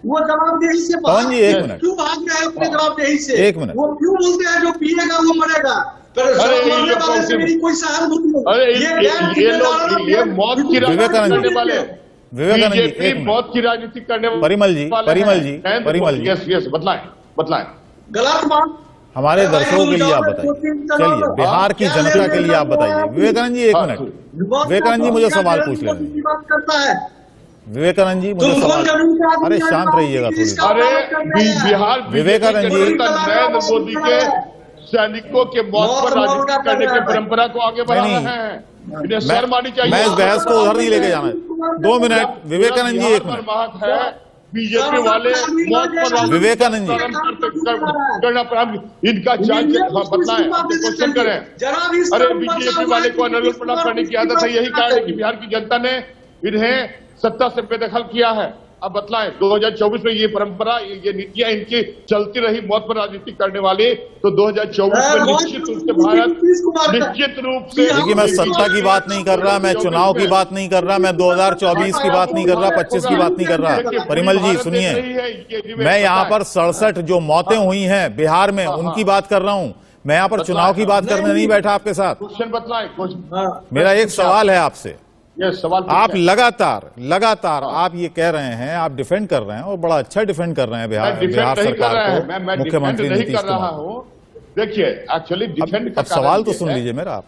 वो जवाबदेही से पवन जी एक मिनट क्यों भाग रहे हैं अपने जवाबदेही से? एक मिनट वो क्यों बोलते हैं जो पिएगा वो मरेगा? मरने वाले से मेरी कोई सहानुभूति नहीं। ये मौत की विवेकानंद बीजेपी मौत की राजनीति करने वाले परिमल जी यस बतलाएं गलत बात हमारे दर्शकों के लिए आप बताइए। चलिए बिहार की जनता के लिए आप बताइए। विवेकानंद जी एक मिनट, विवेकानंद जी मुझे सवाल पूछ लेंगे। विवेकानंद जी मुझे सवाल, अरे शांत रहिएगा थोड़ी। अरे बिहार विवेकानंद जी नरेंद्र मोदी के सैनिकों के मौत पर राजनीति करने की परंपरा को आगे बढ़ा रहे हैं। इन्हें शर्म आनी चाहिए। मैं इस बहस को उधर नहीं लेके जाना। 2 मिनट विवेकानंद जी, 1 मिनट। महक है बीजेपी वाले मौत पर विवेकानंद जी करना पर इनका चार्ज बताएं, क्वेश्चन करें। अरे बीजेपी वाले को अनर्गल प्रणाम करने की आदत है, यही कारण है कि बिहार की जनता ने इन्हें सत्ता से बेदखल किया है। अब बतलाएं 2024 में ये परंपरा, ये नीतियां इनकी चलती रही मौत पर राजनीति करने वाली, तो 2024 में निश्चित रूप से भारत निश्चित रूप से। देखिए, मैं सत्ता की बात नहीं कर रहा, मैं चुनाव की बात नहीं कर रहा, मैं 2024 की बात नहीं कर रहा, 25 की बात नहीं कर रहा। परिमल जी सुनिए, मैं यहाँ पर 67 जो मौतें हुई हैं बिहार में उनकी बात कर रहा हूँ। मैं यहाँ पर चुनाव की बात करने नहीं बैठा आपके साथ। क्वेश्चन बतलाएं। मेरा एक सवाल है आपसे। ये सवाल आप लगातार आप ये कह रहे हैं, आप डिफेंड कर रहे हैं और बड़ा अच्छा डिफेंड कर रहे हैं बिहार सरकार को, मुख्यमंत्री नीतीश कुमार। देखिए एक्चुअली डिफेंड अब सवाल तो सुन लीजिए मेरा। आप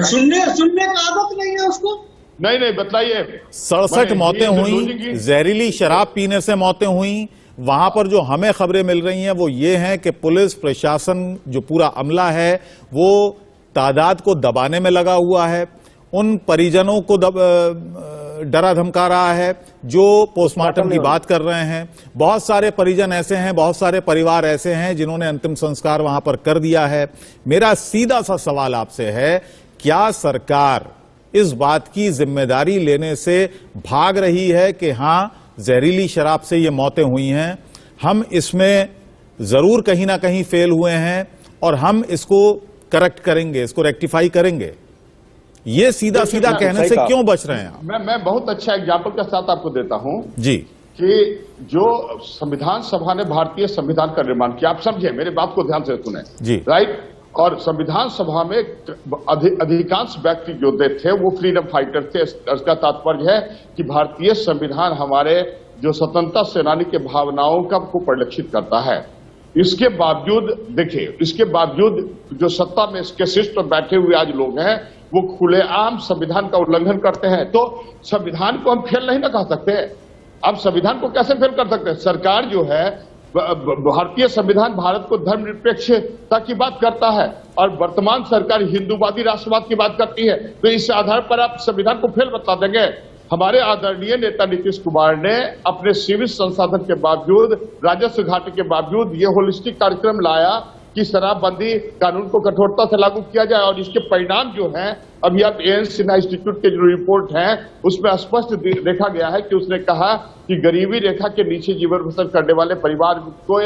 सुनने का आदत नहीं है उसको। नहीं बताइए। 67 मौतें हुई, जहरीली शराब पीने से मौतें हुई। वहां पर जो हमें खबरें मिल रही हैं वो ये हैं कि पुलिस प्रशासन जो पूरा अमला है वो तादाद को दबाने में लगा हुआ है, उन परिजनों को डरा धमका रहा है जो पोस्टमार्टम की बात कर रहे हैं। बहुत सारे परिजन ऐसे हैं, बहुत सारे परिवार ऐसे हैं जिन्होंने अंतिम संस्कार वहां पर कर दिया है। मेरा सीधा सा सवाल आपसे है, क्या सरकार इस बात की जिम्मेदारी लेने से भाग रही है कि हां जहरीली शराब से ये मौतें हुई हैं, हम इसमें जरूर कहीं ना कहीं फेल हुए हैं और हम इसको करेक्ट करेंगे, इसको रेक्टिफाई करेंगे? ये सीधा कहने से क्यों बच रहे हैं आप? मैं बहुत अच्छा एग्जाम्पल के साथ आपको देता हूं जी कि जो संविधान सभा ने भारतीय संविधान का निर्माण किया, आप समझे, मेरे बात को ध्यान से सुने जी, राइट। और संविधान सभा में अधिकांश व्यक्ति जो थे वो फ्रीडम फाइटर थे। इसका तात्पर्य है कि भारतीय संविधान हमारे जो स्वतंत्रता सेनानी के भावनाओं का को परिलक्षित करता है। इसके बावजूद देखिए, इसके बावजूद जो सत्ता में इसके शीर्ष पर बैठे हुए आज लोग हैं वो खुलेआम संविधान का उल्लंघन करते हैं। तो संविधान को हम फेल नहीं ना कह सकते। अब संविधान को कैसे फेल कर सकते हैं? सरकार जो है, भारतीय संविधान भारत को धर्मनिरपेक्षता की बात करता है और वर्तमान सरकार हिंदूवादी राष्ट्रवाद की बात करती है। तो इस आधार पर आप संविधान को फेल बता देंगे? हमारे आदरणीय नेता नीतीश कुमार ने अपने सीमित संसाधन के बावजूद, राजस्व घाटे के बावजूद ये होलिस्टिक कार्यक्रम लाया कि शराबबंदी कानून को कठोरता से लागू किया जाए। और इसके परिणाम जो हैं, अभी आप एएनएस सिन्हा इंस्टीट्यूट के जो रिपोर्ट है उसमें स्पष्ट देखा गया है कि उसने कहा कि गरीबी रेखा के नीचे जीवन बसर करने वाले परिवार को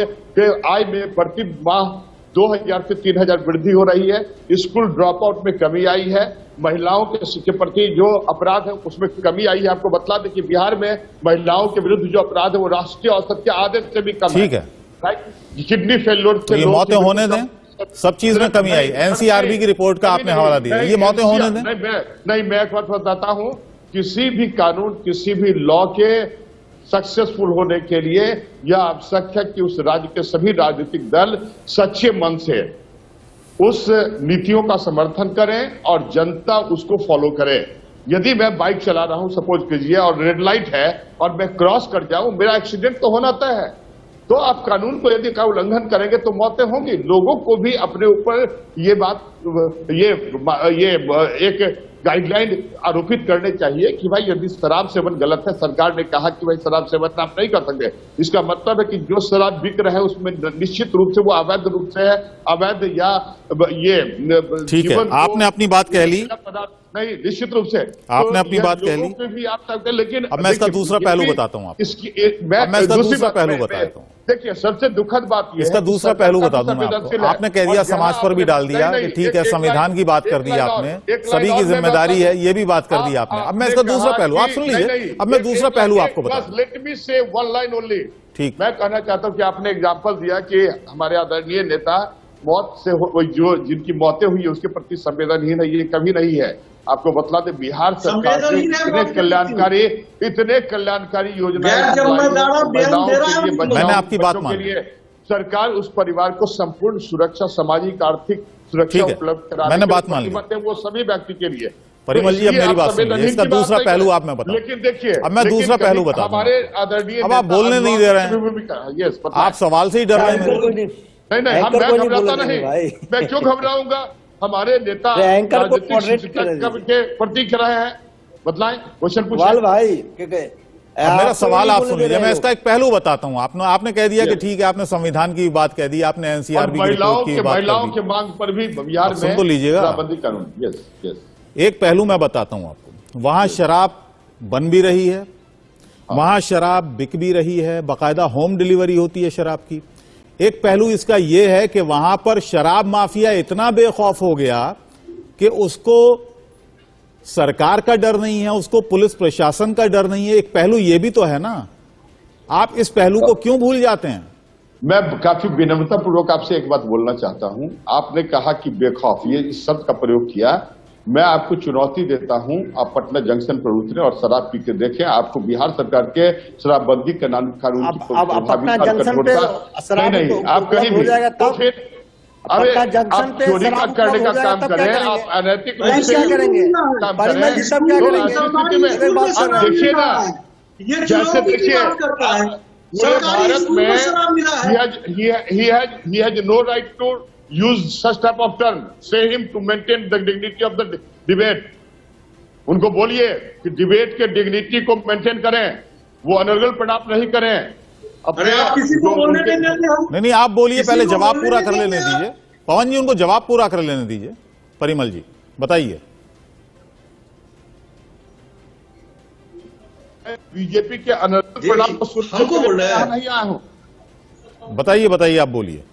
आय में प्रति माह 2000 से 3000 वृद्धि हो रही है। स्कूल ड्रॉप आउट में कमी आई है। महिलाओं के प्रति जो अपराध है उसमें कमी आई है। आपको बतला दें कि बिहार में महिलाओं के विरुद्ध जो अपराध है वो राष्ट्रीय औसत के आधे से भी कम है। किडनी फेल्योर से ये मौतें होने दें, सब चीज में कमी आई। एनसीआरबी की रिपोर्ट का आपने हवाला दिया, ये मौतें होने दें। नहीं, मैं एक बात बताता हूं, किसी भी कानून, किसी भी लॉ के सक्सेसफुल होने के लिए यह आवश्यक है कि उस राज्य के सभी राजनीतिक दल सच्चे मन से उस नीतियों का समर्थन करें और जनता उसको फॉलो करे। यदि मैं बाइक चला रहा हूं, सपोज कीजिए, और रेड लाइट है और मैं क्रॉस कर जाऊं, मेरा एक्सीडेंट तो होना तय है। तो आप कानून को यदि का उल्लंघन करेंगे तो मौतें होंगी। लोगों को भी अपने ऊपर ये बात, ये एक गाइडलाइन आरोपित करने चाहिए कि भाई यदि शराब सेवन गलत है, सरकार ने कहा कि भाई शराब सेवन आप नहीं कर सकते, इसका मतलब है कि जो शराब बिक रहे हैं उसमें निश्चित रूप से वो अवैध रूप से है, अवैध या ये ठीक है। आपने अपनी बात कह ली, नहीं निश्चित रूप से आपने अपनी बात कह ली, भी आप सकते, लेकिन अब मैं इसका दूसरा पहलू बताता हूँ। मैं इसका दूसरा पहलू बताता हूँ। देखिए, सबसे दुखद बात यह है, इसका दूसरा पहलू बता दूं मैं आपको। आपने कह दिया, समाज पर भी डाल दिया कि ठीक है, संविधान की बात कर दी आपने, सभी की जिम्मेदारी है, ये भी बात कर दी आपने। अब मैं इसका दूसरा पहलू, आप सुन लीजिए, अब मैं दूसरा पहलू आपको बता दूं। लेट मी से वन लाइन ओनली। ठीक, मैं कहना चाहता हूं कि आपने एग्जाम्पल दिया कि हमारे आदरणीय नेता मौत से जो जिनकी मौतें हुई है उसके प्रति संवेदनहीन है, ये कभी नहीं है। आपको बतला दे, बिहार सरकार ने इतने कल्याणकारी योजनाएं मैंने आपकी बात के लिए सरकार उस परिवार को संपूर्ण सुरक्षा, सामाजिक आर्थिक सुरक्षा उपलब्ध कराने मैंने बात मान ली, वो सभी व्यक्ति के लिए। परिमल जी, अब मेरी बात सुनिए, इसका दूसरा पहलू आप मैं बताऊं। लेकिन देखिए, अब मैं दूसरा पहलू बता दूं। हमारे आदरणीय, अब आप बोलने नहीं दे रहे हैं, आप सवाल से ही डर रहे हैं। नहीं, मैं घबराता नहीं, मैं क्यों घबराऊंगा? हमारे नेता एंकर को राजनीतिक moderate शिष्टता कर दीजिए। के प्रतीक रहे हैं? बतलाएं, क्वेश्चन पूछें। वाल भाई अब मेरा सवाल आप सुन लीजिए, मैं इसका एक पहलू बताता हूं। आपने कह दिया कि ठीक है, आपने संविधान की बात कह दी, आपने और एनसीआरबी महिलाओं की के बात महिलाओं कर के दी। मांग पर भी बिहार सुन में तो लीजिएगा। शराबबंदी कानून। Yes yes. एक पहलू मैं बताता हूं आपको। वहां शराब बन भी रही है, वहां शराब बिक भी रही है, बाकायदा होम डिलीवरी होती है शराब की। एक पहलू इसका यह है कि वहां पर शराब माफिया इतना बेखौफ हो गया कि उसको सरकार का डर नहीं है, उसको पुलिस प्रशासन का डर नहीं है। एक पहलू यह भी तो है ना, आप इस पहलू को क्यों भूल जाते हैं? मैं काफी विनम्रता पूर्वक आपसे एक बात बोलना चाहता हूं। आपने कहा कि बेखौफ, ये इस शब्द का प्रयोग किया। मैं आपको चुनौती देता हूं, आप पटना जंक्शन पर उतरे और शराब पी के देखें, आपको बिहार सरकार के शराबबंदी कानून की अब पटना जंक्शन पे शराब नहीं, आप कहीं हो भी जाएगा तो तब फिर पटना अरे जंक्शन आप पे चोरी शराब करने का हो जाएगा काम तब क्या करें, करेंगे? आप अनैतिक तब रूप से क्या करेंगे? काम परिमल जी करें। तब क्या तो करेंगे? ऐसी स्थिति में एक बात कर रहे हैं। देखिए ना, ये जैसे चुनौती की देखिए बात करता है। पूरे सरकारी भारत स्कूल में में शराब मिला है। he has no right to use such type of term. Say him to maintain the dignity of the debate. उनको बोलिए कि डिबेट के डिग्निटी को मेंटेन करें, वो अनर्गल प्रणाप नहीं करें। अरे आप किसी को बोलने नहीं देते हम। नहीं, आप बोलिए, किसी पहले को जवाब बोलने पूरा नहीं कर लेने देते दीजिए। पवन जी, उनको जवाब पूरा कर लेने दीजिए। परिमल जी बताइए। बीजेपी के अनर्गल प्रणाप को सुनने हमको के लिए बोल रहे हैं। यहाँ नहीं आया हूँ। बताइए, आप बोलिए।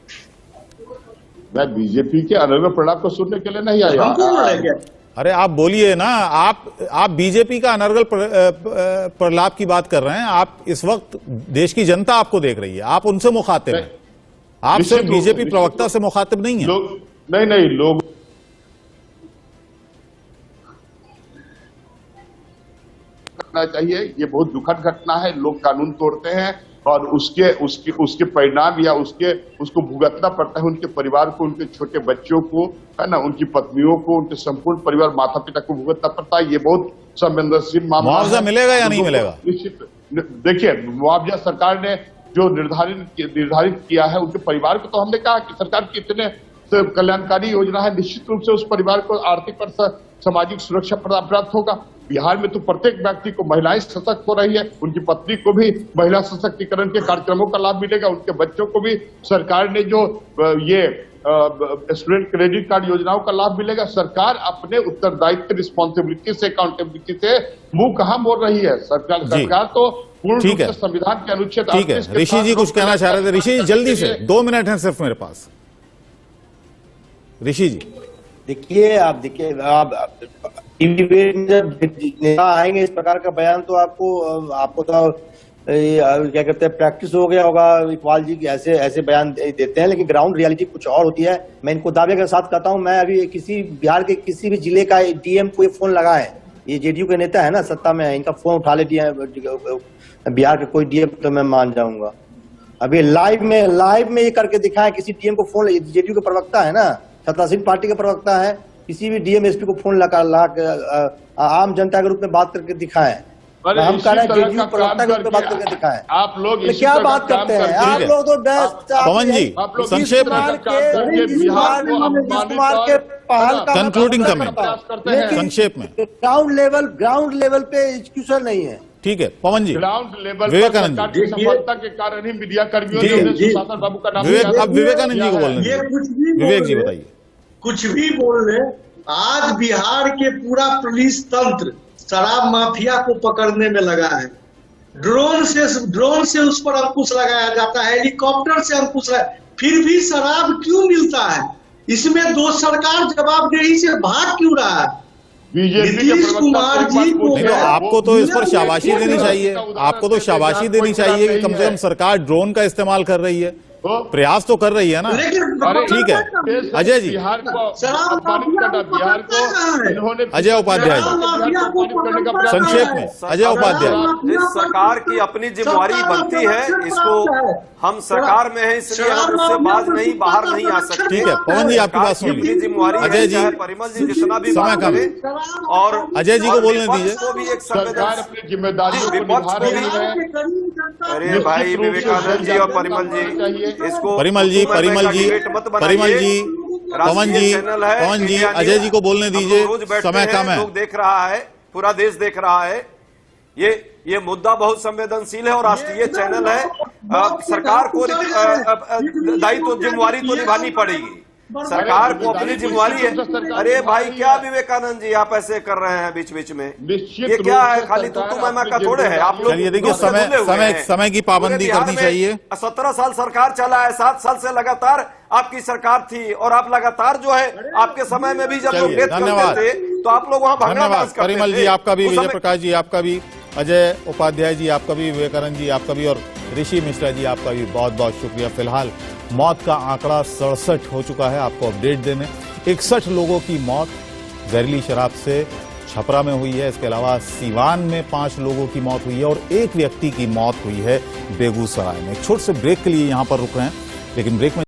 मैं बीजेपी के अनर्गल प्रणाप को सुनने के लिए नहीं आया। हमको बोल रहे हैं क्या? अरे आप बोलिए ना, आप बीजेपी का अनर्गल प्रलाप की बात कर रहे हैं। आप इस वक्त देश की जनता आपको देख रही है, आप उनसे मुखातिब हैं। आप निश्चित सिर्फ रूप- बीजेपी निश्चित प्रवक्ता रूप- से मुखातिब नहीं है। लोग नहीं लोग करना चाहिए। ये बहुत दुखद घटना है। लोग कानून तोड़ते हैं और उसके परिणाम या उसको भुगतना पड़ता है उनके परिवार को, उनके छोटे बच्चों को, है ना, उनकी पत्नियों को, उनके संपूर्ण परिवार माता पिता को भुगतना पड़ता है। ये बहुत संवेदनशील मामला है। मुआवजा मिलेगा या नहीं मिलेगा? निश्चित। देखिए, मुआवजा सरकार ने जो निर्धारित किया है उनके परिवार को, तो हमने कहा कि सरकार की इतने कल्याणकारी योजना है, निश्चित रूप से उस परिवार को आर्थिक और सामाजिक सुरक्षा प्राप्त होगा। बिहार में तो प्रत्येक व्यक्ति को महिलाएं सशक्त हो रही है, उनकी पत्नी को भी महिला सशक्तिकरण के कार्यक्रमों का लाभ मिलेगा, उनके बच्चों को भी सरकार ने जो ये स्टूडेंट क्रेडिट कार्ड योजनाओं का लाभ मिलेगा। सरकार अपने उत्तरदायित्व, रिस्पॉन्सिबिलिटी से, अकाउंटेबिलिटी से मुंह कहां मोड़ रही है? सरकार तो पूर्ण रूप से संविधान के अनुच्छेद। ठीक है, ऋषि जी कुछ कहना चाह रहे थे। ऋषि जी जल्दी से, 2 मिनट हैं सिर्फ मेरे पास। ऋषि जी देखिए, आप टीवी पे जब नेता आएंगे इस प्रकार का बयान, तो आपको तो क्या कहते हैं, प्रैक्टिस हो गया होगा। इकबाल जी की ऐसे बयान देते हैं, लेकिन ग्राउंड रियलिटी कुछ और होती है। मैं इनको दावे के साथ कहता हूं, मैं अभी बिहार के किसी भी जिले का डीएम को फोन लगा है, ये जेडीयू के नेता है ना, सत्ता में है, इनका फोन उठा ले बिहार के कोई डीएम, तो मैं मान जाऊंगा। अभी लाइव में ये करके दिखाए, किसी डीएम को फोन, जेडीयू के प्रवक्ता है ना, सत्तासीन पार्टी का प्रवक्ता है, किसी भी डीएम एसपी को फोन लगा आम जनता के रूप में बात करके दिखाएं। हम कह रहे हैं जेडीयू प्रवक्ता के रूप में बात करके दिखाएं। आप लोग क्या बात करते हैं आप लोग? तो पवन जी संक्षेप में, कंक्लूडिंग कमेंट संक्षेप में। ग्राउंड लेवल पे एग्जीक्यूशन नहीं है। ठीक है पवन जी, ग्राउंड लेवल विवेकानंद सरकार की सफलता के कारण ही मीडिया कर्मियों ने उन्हें सुशासन बाबू का नाम विवेक, लिया। अब विवेकानंद जी को बोलने ये दीजिए। कुछ भी बोल विवेक जी रहे, बताइए। कुछ भी बोल रहे। आज बिहार के पूरा पुलिस तंत्र शराब माफिया को पकड़ने में लगा है। ड्रोन से उस पर अंकुश लगाया जाता है, हेलीकॉप्टर से अंकुश लगाया, फिर भी शराब क्यों मिलता है? इसमें दोष सरकार जवाबदेही से भाग क्यों रहा है? बीजेपी नीतीश कुमार जी को नहीं तो आपको तो इस पर शाबाशी देनी चाहिए, आपको तो शाबाशी देनी चाहिए कि कम से कम सरकार ड्रोन का इस्तेमाल कर रही है, प्रयास तो कर रही है ना। ठीक है अजय जी, बिहार को अपमानित करना, बिहार को इन्होंने अजय उपाध्याय जी संक्षेप में। अजय उपाध्याय, इस सरकार की अपनी जिम्मेवारी बनती है, इसको हम सरकार में हैं इसलिए हम उससे बाहर नहीं आ सकते। ठीक है पवन जी, आपकी बात सुन ली। जिम्मेवारी अजय जी, परिमल जी जितना भी समय कम है, और अजय जी को बोलने दीजिए। को भी एक सरकार अपनी जिम्मेदारी निभा रही है। अरे भाई विवेकानंद जी और परिमल जी, इसको परिमल जी राष्ट्रीय चैनल है, पवन जी, इंडिया अजय न्यूज। जी को बोलने हम लोग दीजिए, रोज बैठते समय हैं, कम है। लोग देख रहा है, पूरा देश देख रहा है। ये मुद्दा बहुत संवेदनशील है और राष्ट्रीय चैनल है। सरकार को दायित्व जिम्मेवारी तो निभानी पड़ेगी, सरकार को अपनी जिम्मेवारी है। अरे भाई क्या विवेकानंद जी आप ऐसे कर रहे हैं बीच बीच में, ये क्या है? खाली तू मैमा का थोड़े है आप लोग। चलिए देखिए, समय की पाबंदी करनी चाहिए। 17 साल सरकार चला है, 7 साल से लगातार आपकी सरकार थी और आप लगातार जो है आपके समय में भी जब लोग डेथ धन्यवाद। करते थे तो आप लोग वहां भांगड़ा डांस करते थे। परिमल जी आपका भी, उस विजय समय- प्रकाश जी आपका भी, अजय उपाध्याय जी आपका भी, विवेकानंद जी आपका भी और ऋषि मिश्रा जी आपका भी बहुत बहुत शुक्रिया। फिलहाल मौत का आंकड़ा 67 हो चुका है। आपको अपडेट देने 61 लोगों की मौत जहरीली शराब से छपरा में हुई है। इसके अलावा सीवान में 5 लोगों की मौत हुई है और 1 व्यक्ति की मौत हुई है बेगूसराय में। एक छोटे से ब्रेक के लिए यहां पर रुक रहे हैं, लेकिन ब्रेक में